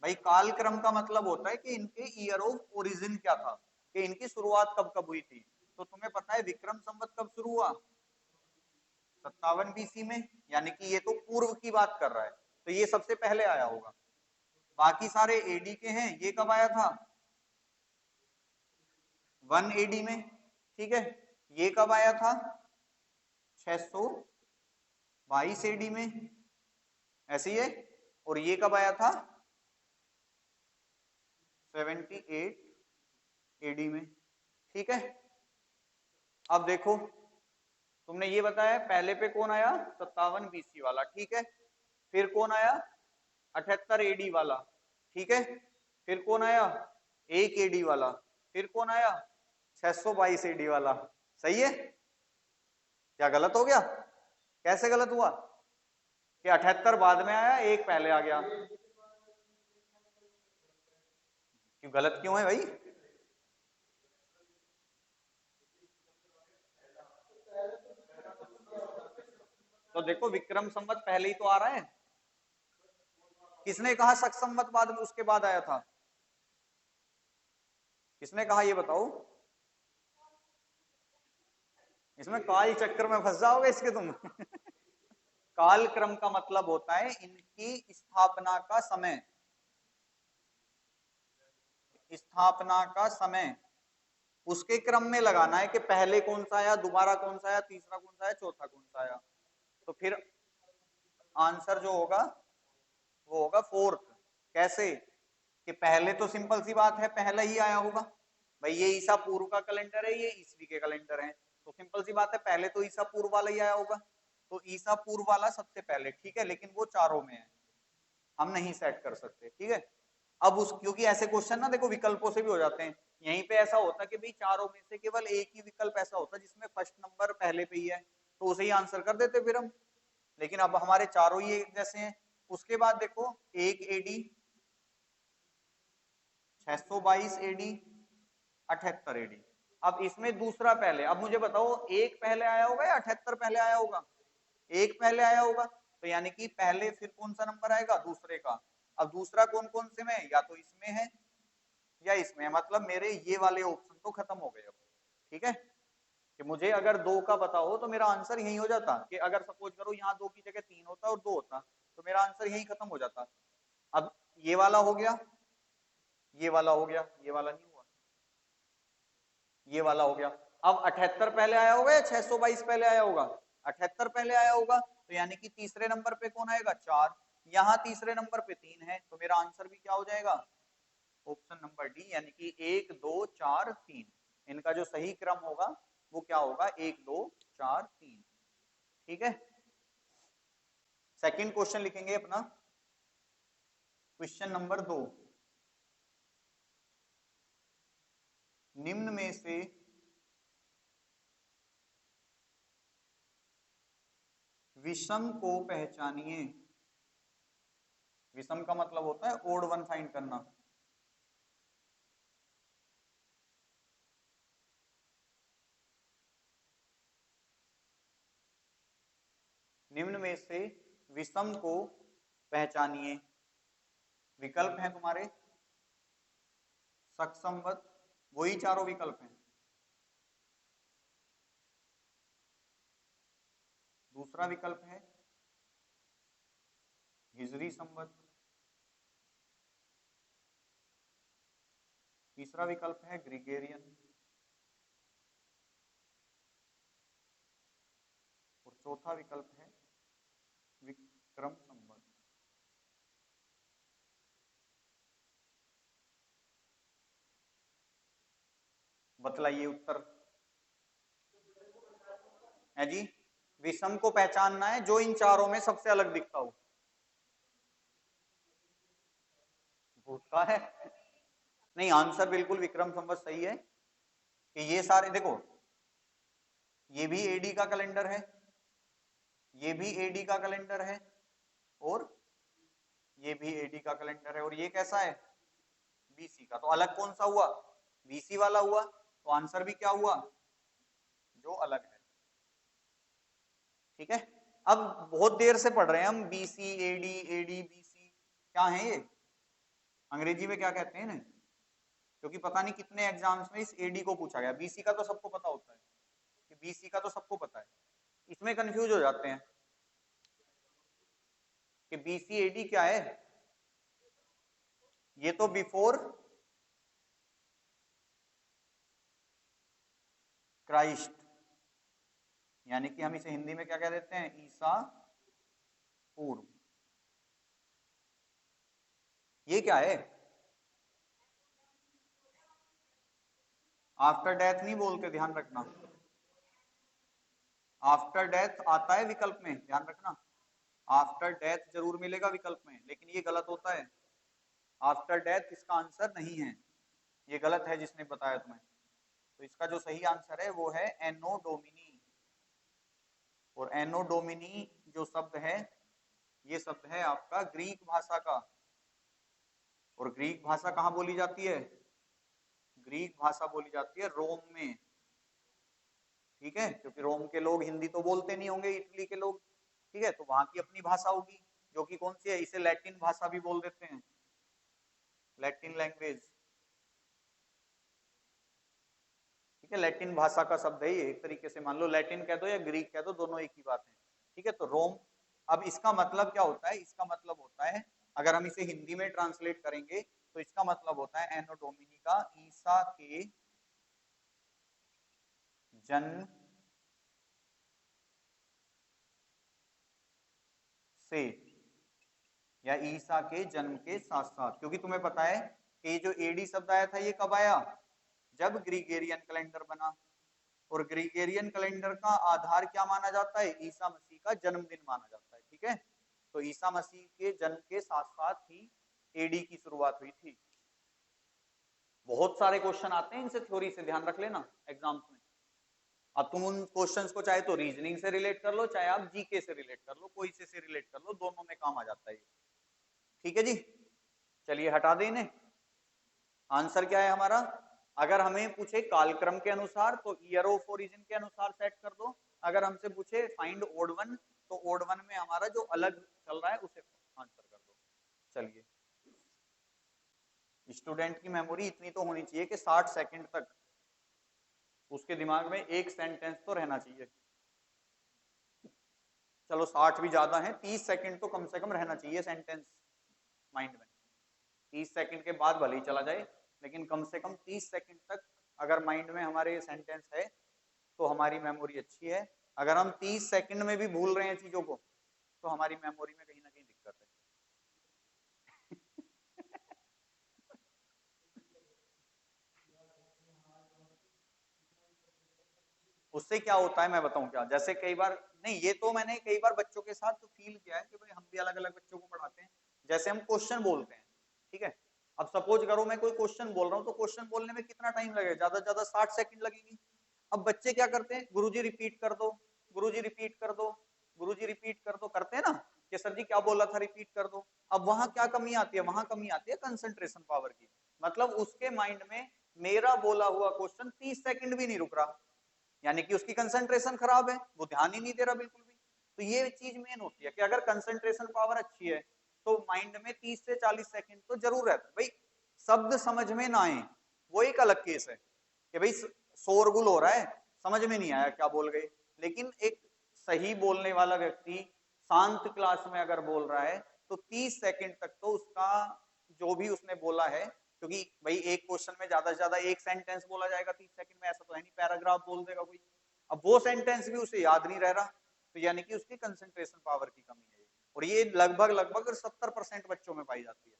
भाई काल क्रम का मतलब होता है कि इनके ईयर ऑफ ओरिजिन क्या था, कि इनकी शुरुआत कब कब हुई थी। तो तुम्हें पता है विक्रम संवत कब शुरू हुआ, 57 बीसी में, यानी कि ये तो पूर्व की बात कर रहा है, तो ये सबसे पहले आया होगा। बाकी सारे एडी के हैं, ये कब आया था 1 एडी में। ठीक है, ये कब आया था 622 एडी में, ऐसे ही है। और ये कब आया था 78 एडी में। ठीक है, अब देखो तुमने ये बताया पहले पे कौन आया 57 बीसी वाला, ठीक है, फिर कौन आया 78 एडी वाला, ठीक है, फिर कौन आया 1 एडी वाला, फिर कौन आया 622 एडी वाला। सही है, क्या गलत हो गया, कैसे गलत हुआ कि 78 बाद में आया, एक पहले आ गया। क्यों गलत क्यों है भाई, तो देखो विक्रम संवत पहले ही तो आ रहा है। किसने कहा शक संवत बाद में उसके बाद आया था, किसने कहा ये बताओ, इसमें काल चक्कर में फंस जाओगे इसके तुम काल क्रम का मतलब होता है इनकी स्थापना का समय, स्थापना का समय उसके क्रम में लगाना है कि पहले कौन सा आया, दोबारा कौन सा आया, तीसरा कौन सा आया, चौथा कौन सा आया। तो फिर आंसर जो होगा वो होगा फोर्थ। कैसे कि पहले तो सिंपल सी बात है पहला ही आया होगा भाई, ये ईसा पूर्व का कैलेंडर है, ये ईसवी के कैलेंडर है, तो सिंपल सी बात है पहले तो ईसा पूर्व वाला ही आया होगा, तो ईसा पूर्व वाला सबसे पहले। ठीक है, लेकिन वो चारों में है, हम नहीं सेट कर सकते। ठीक है, अब उस क्योंकि ऐसे क्वेश्चन ना देखो विकल्पों से भी हो जाते हैं, यहीं पे ऐसा होता है कि भाई चारों में से केवल एक ही विकल्प ऐसा होता है जिसमें फर्स्ट नंबर पहले पे ही है, तो उसे ही आंसर कर देते फिर हम, लेकिन अब हमारे चारों ही एक जैसे हैं। उसके बाद देखो 1 एडी, 622 एडी, 78 एडी। अब इसमें दूसरा पहले, अब मुझे बताओ एक पहले आया होगा या 78 पहले आया होगा, एक पहले आया होगा, तो यानी कि पहले फिर कौन सा नंबर आएगा दूसरे का। अब दूसरा कौन कौन से में, या तो इसमें है या इसमें है, मतलब मेरे ये वाले ऑप्शन तो खत्म हो गए अब। ठीक है, कि मुझे अगर 2 का पता हो तो मेरा आंसर यही हो जाता, कि अगर सपोज करो यहाँ 2 की जगह 3 होता और 2 होता तो मेरा आंसर यही खत्म हो जाता। अब ये वाला हो गया, ये वाला हो गया, ये वाला नहीं हुआ, ये वाला हो गया। अब 78 पहले आया होगा या 622 पहले आया होगा, 78 पहले आया होगा, तो यानी कि तीसरे नंबर पे कौन आएगा 4, यहाँ तीसरे नंबर पे 3 है, तो मेरा आंसर भी क्या हो जाएगा ऑप्शन नंबर डी, यानी कि 1 2 4 3। इनका जो सही क्रम होगा वो क्या होगा 1 2 4 3। ठीक है, सेकंड क्वेश्चन लिखेंगे अपना, क्वेश्चन नंबर 2, निम्न में से विषम को पहचानिए। विषम का मतलब होता है ओड वन फाइंड करना। निम्न में से विषम को पहचानिए। विकल्प हैं तुम्हारे शक संवत, वही चारों विकल्प हैं। दूसरा विकल्प है हिजरी संवत, तीसरा विकल्प है ग्रिगोरियन, और चौथा विकल्प है विक्रम संवत। बतलाइए उत्तर है जी। विषम को पहचानना है जो इन चारों में सबसे अलग दिखता हो। भूत का है नहीं, आंसर बिल्कुल विक्रम संवत सही है, कि ये सारे देखो, ये भी एडी का कैलेंडर है, ये भी एडी का कैलेंडर है, और ये भी एडी का कैलेंडर है, और ये कैसा है, बीसी का। तो अलग कौन सा हुआ, बीसी वाला हुआ। तो आंसर भी क्या हुआ, जो अलग है। ठीक है, अब बहुत देर से पढ़ रहे हैं हम बीसी एडी, एडी बीसी, क्या है ये, अंग्रेजी में क्या कहते हैं ना, क्योंकि पता नहीं कितने एग्जाम्स में इस एडी को पूछा गया। बीसी का तो सबको पता होता है, कि बीसी का तो सबको पता है, इसमें कंफ्यूज हो जाते हैं कि बीसी एडी क्या है। ये तो बिफोर क्राइस्ट, यानी कि हम इसे हिंदी में क्या कह देते हैं, ईसा पूर्व। ये क्या है, आफ्टर डेथ नहीं बोलते, ध्यान रखना। आफ्टर डेथ आता है विकल्प में, ध्यान रखना, आफ्टर डेथ जरूर मिलेगा विकल्प में, लेकिन ये गलत होता है। आफ्टर डेथ इसका आंसर नहीं है, ये गलत है जिसने बताया तुम्हें। तो इसका जो सही आंसर है वो है एनो डोमिनी। और एनो डोमिनी जो शब्द है, ये शब्द है आपका ग्रीक भाषा का। और ग्रीक भाषा कहाँ बोली जाती है, ग्रीक भाषा बोली जाती है रोम में। ठीक है, क्योंकि रोम के लोग हिंदी तो बोलते नहीं होंगे, इटली के लोग, ठीक है, तो वहां की अपनी भाषा होगी, जो कि कौन सी है, इसे लैटिन भाषा भी बोल देते हैं, लैटिन लैंग्वेज। ठीक है, लैटिन भाषा का शब्द है ये, एक तरीके से मान लो लैटिन कह दो या ग्रीक कह दो, दोनों एक ही बात है। ठीक है, तो रोम, अब इसका मतलब क्या होता है, इसका मतलब होता है, अगर हम इसे हिंदी में ट्रांसलेट करेंगे तो इसका मतलब होता है एनो डोमिनी का, ईसा के जन्म से, या ईसा के जन्म के साथ साथ। क्योंकि तुम्हें पता है कि ये जो एडी शब्द आया था ये कब आया, जब ग्रीगेरियन कैलेंडर बना। और ग्रीगेरियन कैलेंडर का आधार क्या माना जाता है, ईसा मसीह का जन्मदिन माना जाता है। ठीक है, तो ईसा मसीह के जन्म के साथ साथ ही एडी की शुरुआत हुई थी। बहुत सारे क्वेश्चन आते हैं इनसे, थ्योरी से, ध्यान रख लेना एग्जाम्स में। अब तुम उन क्वेश्चंस को चाहे तो रीजनिंग से रिलेट कर लो, चाहे आप जीके से रिलेट कर लो, कोई से रिलेट कर लो, दोनों में काम आ जाता है। ठीक है जी, चलिए हटा दें इन्हें। आंसर क्या है हमारा, अगर हमें पूछे कालक्रम के अनुसार तो ईयर ऑफ ओरिजिन के अनुसार सेट कर दो। अगर हमसे पूछे फाइंड ओड वन, तो ओड वन में हमारा जो अलग चल रहा है उसे आंसर कर दो। चलिए, स्टूडेंट की मेमोरी इतनी तो होनी चाहिए कि 60 सेकंड तक उसके दिमाग में एक सेंटेंस तो रहना चाहिए। चलो 60 भी ज्यादा है, 30 सेकंड तो कम से कम रहना चाहिए सेंटेंस माइंड में। 30 सेकंड के बाद भले ही चला जाए, लेकिन कम से कम 30 सेकंड तक अगर माइंड में हमारे सेंटेंस है तो हमारी मेमोरी अच्छी है। अगर हम 30 सेकंड में भी भूल रहे हैं चीजों को, तो हमारी मेमोरी में कहीं ना कहीं दिक्कत है। उससे क्या होता है मैं बताऊं क्या, जैसे कई बार, नहीं ये तो मैंने कई बार बच्चों के साथ फील किया है कि भाई हम भी अलग अलग बच्चों को पढ़ाते हैं। जैसे हम क्वेश्चन बोलते हैं, ठीक है, अब सपोज करो मैं कोई क्वेश्चन बोल रहा हूँ, तो क्वेश्चन बोलने में कितना टाइम लगेगा, ज्यादा से ज्यादा 60 सेकंड लगेगी। अब बच्चे क्या करते हैं, गुरुजी रिपीट कर दो, गुरुजी रिपीट कर दो, गुरुजी रिपीट कर दो, करते हैं ना कि सर जी क्या बोला था, रिपीट कर दो। अब वहां क्या कमी आती है, वहां कमी आती है कंसंट्रेशन पावर की। मतलब उसके माइंड में मेरा बोला हुआ क्वेश्चन 30 सेकंड भी नहीं रुक रहा, यानी कि उसकी कंसंट्रेशन खराब है, वो ध्यान ही नहीं दे रहा बिल्कुल भी। तो ये चीज मेन होती है कि अगर कंसंट्रेशन पावर अच्छी है तो माइंड में 30 से 40 सेकंड तो जरूर रहता है। भाई शब्द समझ में ना आए वो एक अलग केस है, कि भाई शोरगुल हो रहा है, समझ में नहीं आया क्या बोल गए, लेकिन एक सही बोलने वाला व्यक्ति शांत क्लास में अगर बोल रहा है तो 30 सेकंड तक तो उसका जो भी उसने बोला है, क्योंकि भाई एक क्वेश्चन में ज्यादा से ज्यादा एक सेंटेंस बोला जाएगा 30 सेकंड में, ऐसा तो है नहीं पैराग्राफ बोल देगा कोई। अब वो सेंटेंस भी उसे याद नहीं रह रहा, तो यानी कि उसकी कंसंट्रेशन पावर की कमी है। और ये लगभग लगभग 70% बच्चों में पाई जाती है,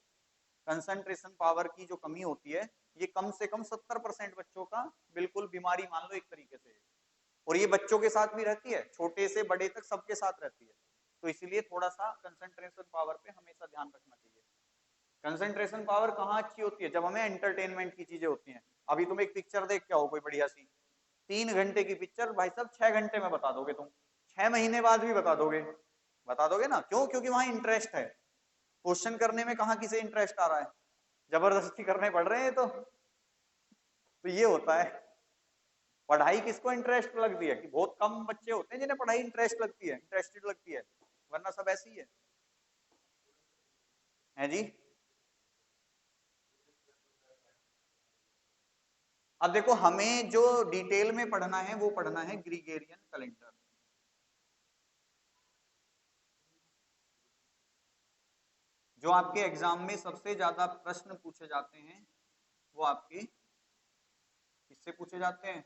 कंसंट्रेशन पावर की जो कमी होती है, ये कम से कम 70% बच्चों का बिल्कुल बीमारी मान लो एक तरीके से। और ये बच्चों के साथ भी रहती है, छोटे से बड़े तक सबके साथ रहती है। तो इसीलिए थोड़ा सा कंसंट्रेशन पावर पे हमेशा ध्यान रखना चाहिए। कंसंट्रेशन पावर कहाँ अच्छी होती है? जब हमें एंटरटेनमेंट की चीजें होती हैं। अभी तुम एक पिक्चर देख के आओ कोई बढ़िया सी, 3 घंटे की पिक्चर भाई साहब 6 घंटे में बता दोगे तुम, 6 महीने बाद भी बता दोगे ना। क्यों? क्योंकि वहां इंटरेस्ट है। क्वेश्चन करने में कहाँ किसे इंटरेस्ट आ रहा है, जबरदस्ती करने पड़ रहे हैं तो ये होता है। पढ़ाई किसको इंटरेस्ट लगती है? कि बहुत कम बच्चे होते हैं जिन्हें पढ़ाई इंटरेस्ट लगती है, इंटरेस्टेड लगती है, वरना सब ऐसी है जी। अब देखो हमें जो डिटेल में पढ़ना है वो पढ़ना है ग्रीगेरियन कैलेंडर। जो आपके एग्जाम में सबसे ज्यादा प्रश्न पूछे जाते हैं वो आपके किससे पूछे जाते हैं?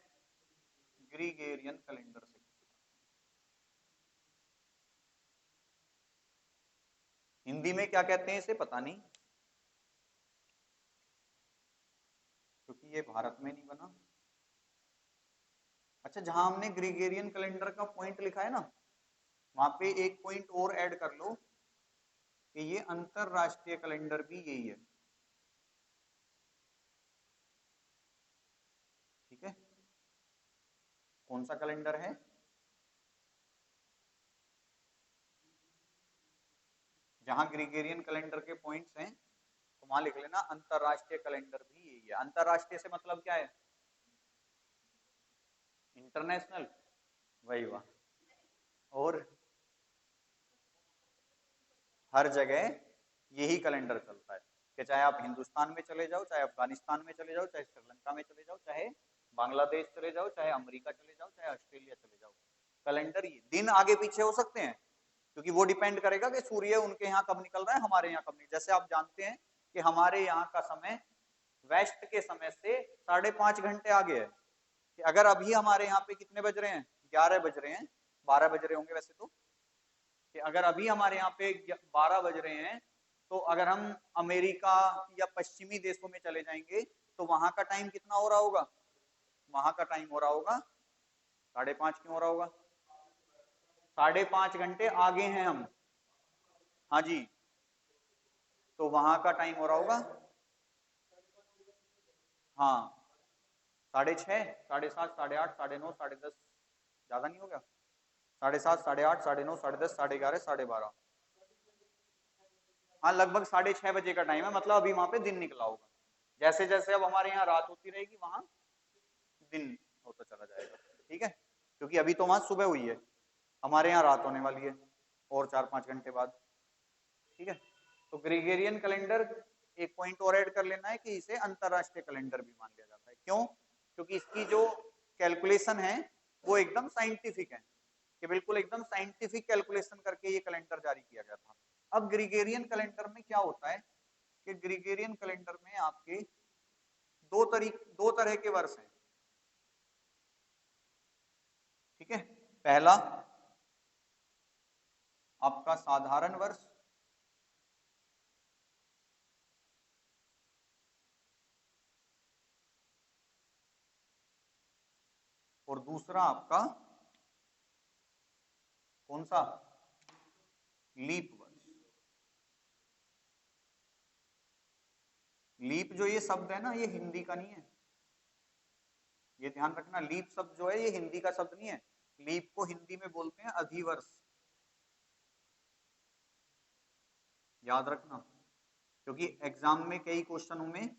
ग्रीगेरियन कैलेंडर से। हिंदी में क्या कहते हैं इसे पता नहीं, क्योंकि ये भारत में नहीं बना। अच्छा, जहां हमने ग्रीगेरियन कैलेंडर का पॉइंट लिखा है ना, वहां पे एक पॉइंट और ऐड कर लो कि ये अंतरराष्ट्रीय कैलेंडर भी यही है। ठीक है, कौन सा कैलेंडर है? जहां ग्रीगेरियन कैलेंडर के पॉइंट्स हैं तो वहां लिख लेना अंतरराष्ट्रीय कैलेंडर भी यही है। अंतरराष्ट्रीय से मतलब क्या है? इंटरनेशनल, वही वाह। और हर जगह यही कैलेंडर चलता है कि चाहे आप हिंदुस्तान में चले जाओ, चाहे अफगानिस्तान में चले जाओ, चाहे श्रीलंका में चले जाओ, चाहे बांग्लादेश चले जाओ, चाहे अमेरिका चले जाओ, चाहे ऑस्ट्रेलिया चले जाओ, कैलेंडर ये दिन आगे पीछे हो सकते हैं क्योंकि वो डिपेंड करेगा कि सूर्य उनके यहाँ कब निकल रहा है, हमारे यहाँ कब नहीं। जैसे आप जानते हैं कि हमारे यहाँ का समय वेस्ट के समय से 5.5 घंटे आगे है। कि अगर अभी हमारे यहाँ पे कितने बज रहे हैं? 11 बज रहे हैं, 12 बज रहे होंगे वैसे तो। कि अगर अभी हमारे यहाँ पे 12 बज रहे हैं तो अगर हम अमेरिका या पश्चिमी देशों में चले जाएंगे तो वहां का टाइम कितना हो रहा होगा? वहां का टाइम हो रहा होगा 5:30। क्यों हो रहा होगा? 5.5 घंटे आगे हैं हम। हाँ जी, तो वहां का टाइम हो रहा होगा, हाँ, 6:30, 7:30, 8:30, 9:30, 10:30, ज्यादा नहीं हो गया? 7:30, 8:30, 9:30, 10:30, 11:30, 12:30, हाँ लगभग 6:30 बजे का टाइम है। मतलब अभी वहां पे दिन निकला होगा। जैसे जैसे अब हमारे यहाँ रात होती रहेगी वहां दिन होता चला जाएगा। ठीक है, क्योंकि अभी तो वहां सुबह हुई है, हमारे यहाँ रात होने वाली है और 4-5 घंटे बाद। ठीक है, तो ग्रेगोरियन कैलेंडर एक पॉइंट और ऐड कर लेना है कि इसे अंतरराष्ट्रीय कैलेंडर भी मान लिया जाता है। क्यों? क्योंकि इसकी जो कैलकुलेशन है वो एकदम साइंटिफिक है, कि बिल्कुल एकदम साइंटिफिक कैलकुलेशन करके ये कैलेंडर जारी किया गया था। अब ग्रीगेरियन कैलेंडर में क्या होता है कि ग्रीगेरियन कैलेंडर में आपके दो तरह के वर्ष हैं। ठीक है, पहला आपका साधारण वर्ष, और दूसरा आपका कौन सा? लीप वर्ष। लीप जो ये शब्द है ना, ये हिंदी का नहीं है, ये ध्यान रखना। लीप शब्द जो है ये हिंदी का शब्द नहीं है। लीप को हिंदी में बोलते हैं अधिवर्ष, याद रखना। क्योंकि एग्जाम में कई क्वेश्चनों में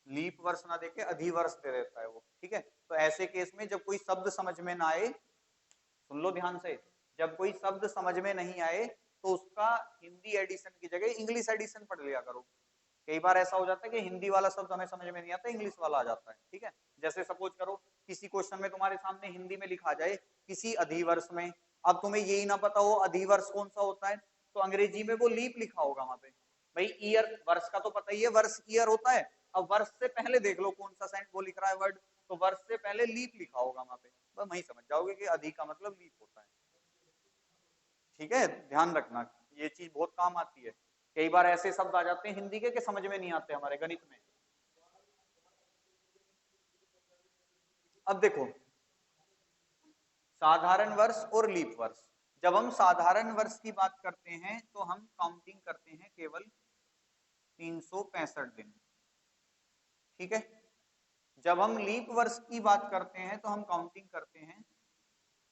लीप वर्ष ना देके अधिवर्ष दे देता है वो। ठीक है, तो ऐसे केस में जब कोई शब्द समझ में ना आए, सुन लो ध्यान से, जब कोई शब्द समझ में नहीं आए तो उसका हिंदी एडिशन की जगह इंग्लिश एडिशन पढ़ लिया करो। कई बार ऐसा हो जाता है कि हिंदी वाला शब्द हमें समझ में नहीं आता, इंग्लिश वाला आ जाता है। ठीक है, जैसे सपोज करो किसी क्वेश्चन में तुम्हारे सामने हिंदी में लिखा जाए किसी अधिवर्ष में, अब तुम्हें यही ना पता हो अधिवर्ष कौन सा होता है, तो अंग्रेजी में वो लीप लिखा होगा वहां पे। भाई ईयर, वर्ष का तो पता ही है, वर्ष ईयर होता है। अब वर्ष से पहले देख लो कौन सा साइन वो लिख रहा है वर्ड, तो वर्ष से पहले लीप लिखा होगा वहां पे, बस वही समझ जाओगे कि अधि का मतलब लीप होता है। ठीक है, ध्यान रखना, ये चीज बहुत काम आती है। कई बार ऐसे शब्द आ जाते हैं हिंदी के कि समझ में नहीं आते हमारे गणित में। अब देखो, साधारण वर्ष और लीप वर्ष। जब हम साधारण वर्ष की बात करते हैं तो हम काउंटिंग करते हैं केवल 365 दिन। ठीक है, जब हम लीप वर्ष की बात करते हैं तो हम काउंटिंग करते हैं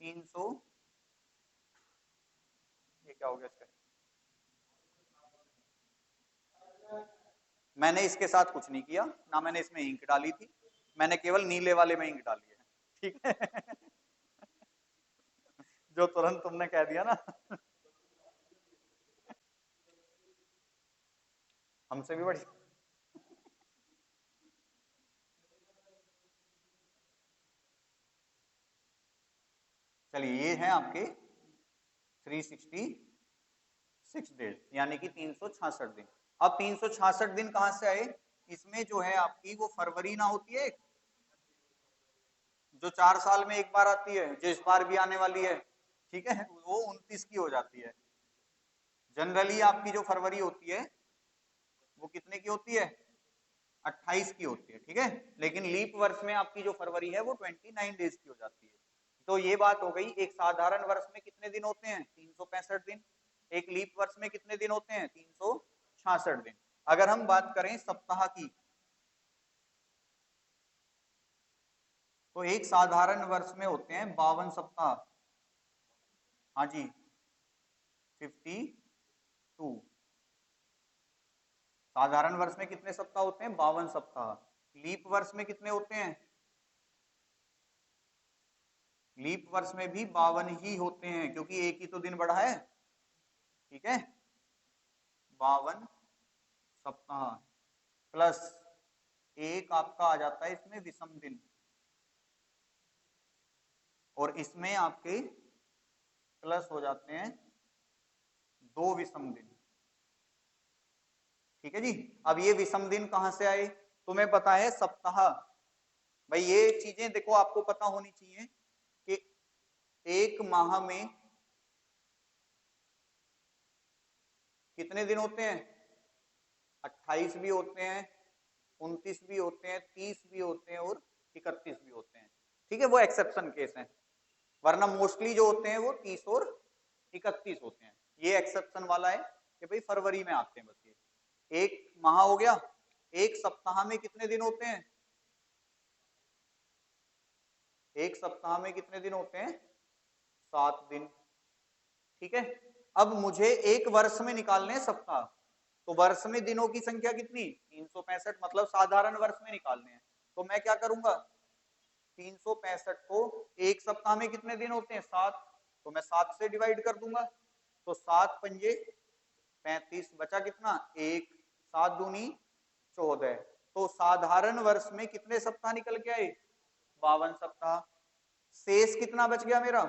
300, ये क्या हो गया इसका, मैंने इसके साथ कुछ नहीं किया ना, मैंने इसमें इंक डाली थी, मैंने केवल नीले वाले में इंक डाली है। ठीक है जो तुरंत तुमने कह दिया ना हमसे भी बड़ी। चलिए ये है आपके 366 डेज, यानी कि 366 दिन। अब 366 दिन कहां से आए, इसमें जो है आपकी वो फरवरी ना होती है जो 4 साल में एक बार आती है, जो इस बार भी आने वाली है, ठीक है, वो 29 की हो जाती है। जनरली आपकी जो फरवरी होती है वो कितने की होती है, 28 की होती है। ठीक है, लेकिन लीप वर्ष में आपकी जो फरवरी है वो 29 डेज की हो जाती है। तो ये बात हो गई, एक साधारण वर्ष में कितने दिन होते हैं, 365 दिन। एक लीप वर्ष में कितने दिन होते हैं, 366 दिन। अगर हम बात करें सप्ताह की, तो एक साधारण वर्ष में होते हैं 52 सप्ताह। हाँ जी, 52। साधारण वर्ष में कितने सप्ताह होते हैं, 52 सप्ताह। लीप वर्ष में कितने होते हैं, लीप वर्ष में भी 52 ही होते हैं, क्योंकि एक ही तो दिन बढ़ा है। ठीक है, 52 सप्ताह प्लस एक आपका आ जाता है इसमें विषम दिन, और इसमें आपके प्लस हो जाते हैं 2 विषम दिन। ठीक है जी, अब ये विषम दिन कहां से आए, तुम्हें पता है सप्ताह, भाई ये चीजें देखो आपको पता होनी चाहिए कि एक माह में कितने दिन होते हैं, 28 भी होते हैं, 29 भी होते हैं, 30 भी होते हैं और 31 भी होते हैं। ठीक है, वो एक्सेप्शन केस है, वरना मोस्टली जो होते हैं वो 30 और 31 होते हैं। ये एक्सेप्शन वाला है कि भाई फरवरी में आते हैं बस। ये एक माह हो गया, एक सप्ताह में कितने दिन होते हैं, एक सप्ताह में कितने दिन होते हैं, 7 दिन। ठीक है, अब मुझे एक वर्ष में निकालने हैं सप्ताह, तो वर्ष में दिनों की संख्या कितनी, 365, मतलब साधारण वर्ष में निकालने हैं। तो मैं क्या करूंगा, 365 को एक सप्ताह में कितने दिन होते हैं, 7, तो मैं 7 से डिवाइड कर दूंगा, तो 7 पंजे 35, बचा कितना, एक, 7 दूनी 14। तो साधारण वर्ष में कितने सप्ताह निकल के आए, 52 सप्ताह। शेष कितना बच गया मेरा,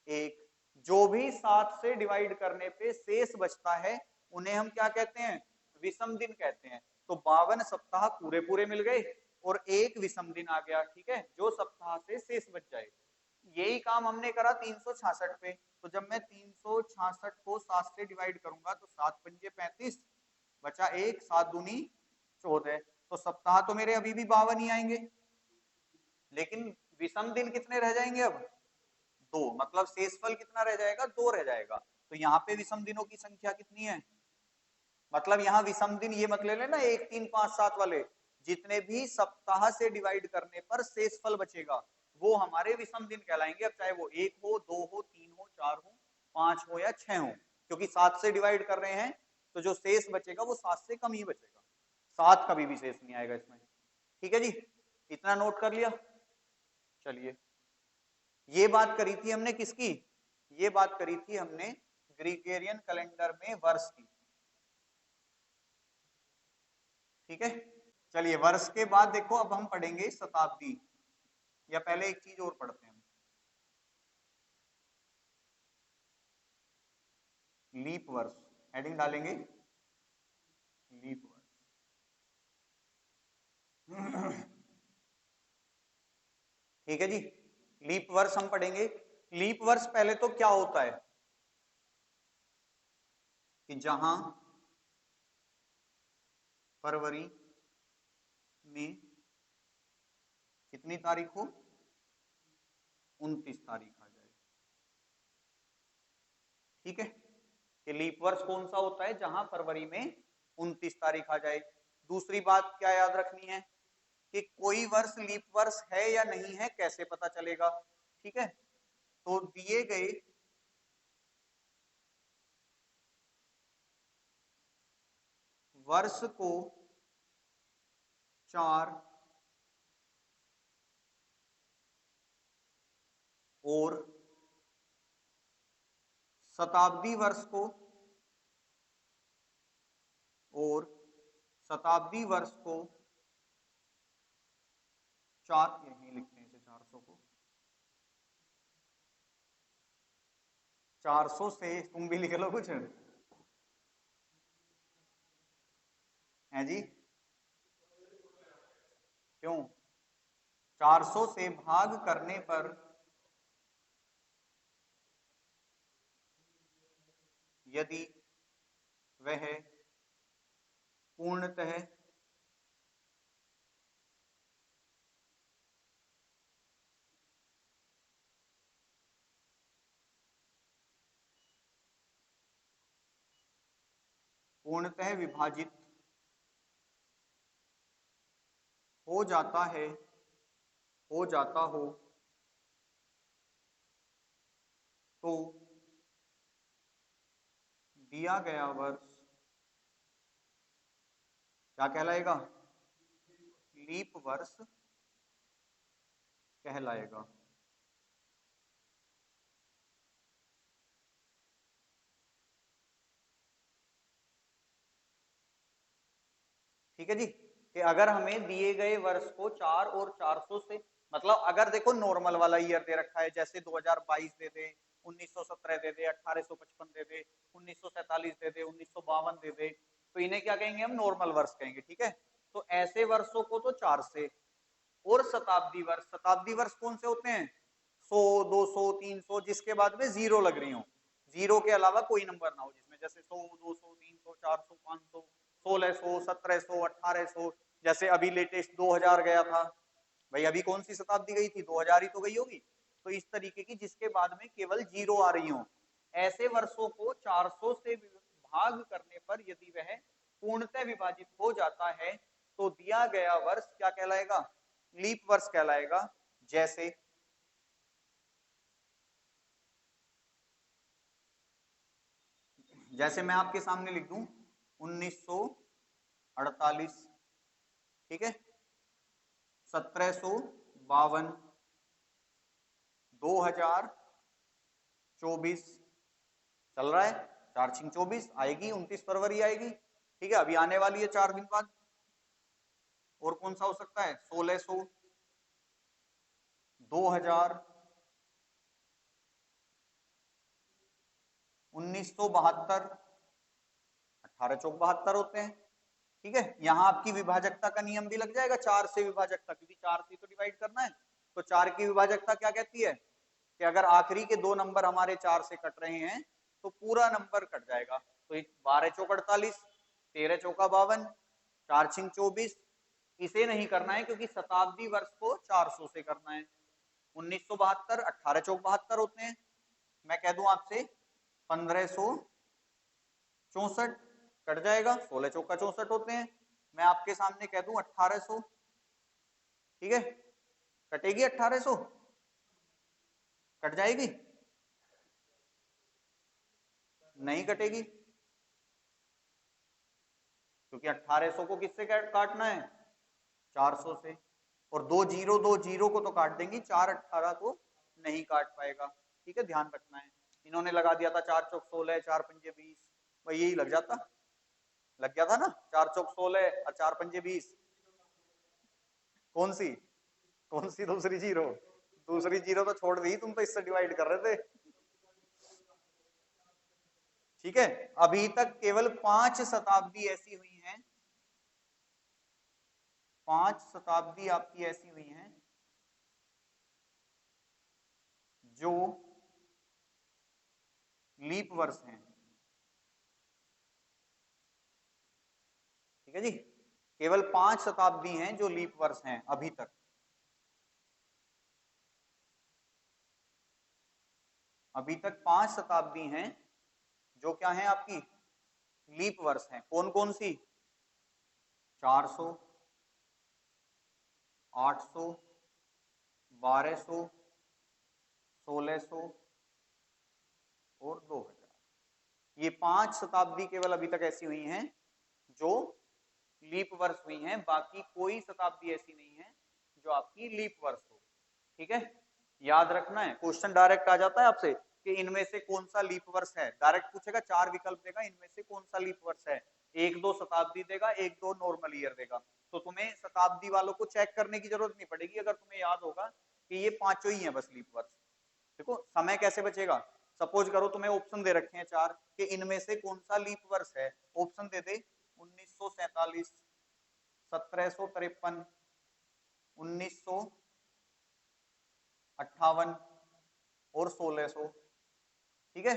एक। जो भी 7 से डिवाइड करने पे शेष बचता है उन्हें हम क्या कहते हैं, विषम दिन कहते हैं। तो 52 सप्ताह पूरे पूरे मिल गए और एक विषम दिन आ गया। ठीक है, जो सप्ताह से शेष बच जाए। यही काम हमने करा 366 पे। तो जब मैं 366 को 7 से डिवाइड करूंगा तो 7 पंजे 35, बचा एक, 7 दूनी 14। तो सप्ताह तो मेरे अभी भी 52 ही आएंगे, लेकिन विषम दिन कितने रह जाएंगे अब, 2, मतलब शेषफल कितना रह जाएगा, 2 रह जाएगा। तो यहाँ पे विषम दिनों की संख्या कितनी है, मतलब यहाँ विषम दिन ये मत ले लेना 1, 3, 5, 7 वाले, जितने भी सप्ताह से डिवाइड करने पर शेषफल बचेगा वो हमारे विषम दिन कहलाएंगे। अब चाहे वो 1 हो, 2 हो, 3 हो, 4 हो, 5 हो या 6 हो, क्योंकि 7 से डिवाइड कर रहे हैं तो जो शेष बचेगा वो 7 से कम ही बचेगा, 7 कभी भी शेष नहीं आएगा इसमें। ठीक है जी, इतना नोट कर लिया। चलिए, ये बात करी थी हमने किसकी, ये बात करी थी हमने ग्रीगोरियन कैलेंडर में वर्ष की। ठीक है, चलिए वर्ष के बाद देखो अब हम पढ़ेंगे शताब्दी, या पहले एक चीज और पढ़ते हैं, लीप वर्ष, हेडिंग डालेंगे लीप वर्ष। ठीक है जी, लीप वर्ष हम पढ़ेंगे। लीप वर्ष पहले तो क्या होता है कि जहां फरवरी में कितनी तारीख हो, 29 तारीख आ जाए। ठीक है, कि लीप वर्ष कौन सा होता है, जहां फरवरी में 29 तारीख आ जाए। दूसरी बात क्या याद रखनी है कि कोई वर्ष लीप वर्ष है या नहीं है कैसे पता चलेगा, ठीक है। तो दिए गए वर्ष को 4 और शताब्दी वर्ष को और शताब्दी वर्ष को 4, यही लिखते हैं इसे 400 को 400 से, तुम भी लिख लो कुछ है जी, क्यों 400 से भाग करने पर यदि वह पूर्णतः विभाजित हो जाता है, हो जाता हो, तो दिया गया वर्ष क्या कहलाएगा, लीप वर्ष कहलाएगा। ठीक है जी, कि अगर हमें दिए गए वर्ष को 4 और 400 से, मतलब अगर देखो नॉर्मल वाला ईयर दे रखा है, जैसे 2022 दे दे, 1917 दे दे, 1855 दे दे, 1947 दे दे, 1952 दे दे, तो इन्हें क्या कहेंगे हम, नॉर्मल वर्ष कहेंगे, ठीक है। तो ऐसे वर्षों को तो 4 से, और शताब्दी वर्ष कौन से होते हैं, 100, 200, 300, जिसके बाद में जीरो लग रही हो, जीरो के अलावा कोई नंबर ना हो जिसमें, जैसे 100, 200, 300, 400, 500, 1600, 1700, 1800, जैसे अभी लेटेस्ट 2000 गया था, भाई अभी कौन सी शताब्दी गई थी, 2000 ही तो गई होगी। तो इस तरीके की जिसके बाद में केवल जीरो आ रही हो, ऐसे वर्षों को 400 से भाग करने पर यदि वह पूर्णतः विभाजित हो जाता है तो दिया गया वर्ष क्या कहलाएगा, लीप वर्ष कहलाएगा। जैसे जैसे मैं आपके सामने लिख दूं 1948, ठीक है, 1752, 2024 चल रहा है, 4/6/24 आएगी, 29 फरवरी आएगी, ठीक है, अभी आने वाली है 4 दिन बाद। और कौन सा हो सकता है, 1600, 2000, 1972, 18/4/72 होते हैं, ठीक है। यहाँ आपकी विभाजकता का नियम भी लग जाएगा, 4 से विभाजकता, क्योंकि 4 से तो डिवाइड करना है, तो 4 की विभाजकता क्या कहती है कि अगर आखिरी के 2 नंबर हमारे 4 से कट रहे हैं तो पूरा नंबर कट जाएगा। तो 12 चौक 48, 13 चौका 52, 4/6/24, इसे नहीं करना है क्योंकि शताब्दी वर्ष को 400 से करना है। 1972, 18/4/72 होते हैं, मैं कह दूं आपसे 1564 कट जाएगा, 16 चौका 64 होते हैं, मैं आपके सामने कह दूं 1800, ठीक है, कटेगी 1800, कट जाएगी, नहीं कटेगी, क्योंकि 1800 को किससे काटना है, 400 से, और दो जीरो को तो काट देंगी, 4 18 को नहीं काट पाएगा, ठीक है, ध्यान रखना है। इन्होंने लगा दिया था 4 चौक 16, 4 पंजे 20, वही यही लग गया था ना, 4 चौक 16 और 4 पंजे 20, कौन सी कौन सी दूसरी जीरो, दूसरी जीरो तो छोड़ दी, तुम तो इससे डिवाइड कर रहे थे, ठीक है। अभी तक केवल 5 शताब्दी ऐसी हुई हैं, 5 शताब्दी आपकी ऐसी हुई हैं जो लीप वर्ष हैं, ठीक है जी, केवल 5 शताब्दी हैं जो लीप वर्ष हैं अभी तक, अभी तक 5 शताब्दी हैं जो क्या है आपकी लीप वर्ष हैं, कौन कौन सी? 400, 800, 1200, 1600 और 2000। ये 5 शताब्दी केवल अभी तक ऐसी हुई हैं जो लीप वर्ष हुई हैं, बाकी कोई शताब्दी ऐसी नहीं है जो आपकी लीप वर्ष हो। ठीक है, याद रखना है, क्वेश्चन डायरेक्ट आ जाता है आपसे कि इनमें से कौन सा लीप वर्ष है, डायरेक्ट पूछेगा, 4 विकल्प देगा, इनमें से कौन सा लीप वर्ष है, 1-2 शताब्दी देगा, 1-2 नॉर्मल ईयर देगा। तो तुम्हें शताब्दी वालों को चेक करने की जरूरत नहीं पड़ेगी, अगर तुम्हें याद होगा कि ये 5 ही है बस लीप वर्ष। देखो समय कैसे बचेगा, सपोज करो तुम्हें ऑप्शन दे रखे हैं 4 कि इनमें से कौन सा लीप वर्ष है, ऑप्शन दे दे 1947, 1753, 1958 और 1600। ठीक है,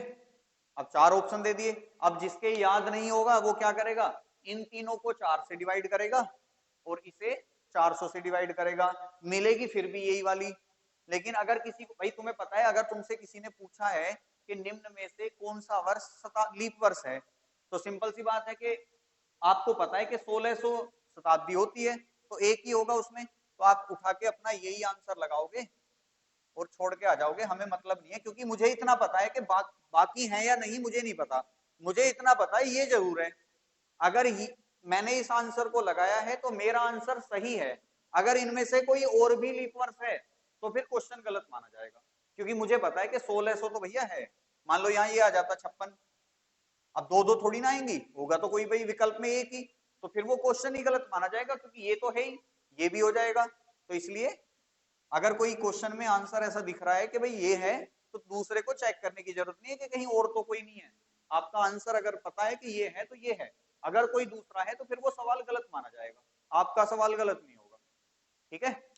अब 4 ऑप्शन दे दिए, अब जिसके याद नहीं होगा वो क्या करेगा, इन तीनों को 4 से डिवाइड करेगा और इसे 400 से डिवाइड करेगा, मिलेगी फिर भी यही वाली। लेकिन अगर किसी को, भाई तुम्हें पता है, अगर तुमसे किसी ने पूछा है कि निम्न में से कौन सा वर्ष लीप वर्ष है, तो सिंपल सी बात है कि आपको पता है कि 1600 शताब्दी होती है, तो एक ही होगा उसमें, तो आप उठा के अपना यही आंसर लगाओगे और छोड़ के आ जाओगे, हमें मतलब नहीं है, क्योंकि मुझे इतना पता है कि बाकी है या नहीं मुझे नहीं पता, मुझे इतना पता है ये जरूर है, अगर मैंने इस आंसर को लगाया है तो मेरा आंसर सही है, अगर इनमें से कोई और भी लीप वर्ष है तो फिर क्वेश्चन गलत माना जाएगा, क्योंकि मुझे पता है कि 1600 तो भैया है, मान लो यहाँ ये आ जाता 56, अब 2-2 थोड़ी ना आएंगी, होगा तो कोई भाई विकल्प में एक ही, तो फिर वो क्वेश्चन ही गलत माना जाएगा, क्योंकि ये तो है ही, ये भी हो जाएगा। तो इसलिए अगर कोई क्वेश्चन में आंसर ऐसा दिख रहा है कि भाई ये है, तो दूसरे को चेक करने की जरूरत नहीं है कि कहीं और तो कोई नहीं है, आपका आंसर अगर पता है कि ये है तो ये है, अगर कोई दूसरा है तो फिर वो सवाल गलत माना जाएगा, आपका सवाल गलत नहीं होगा। ठीक है,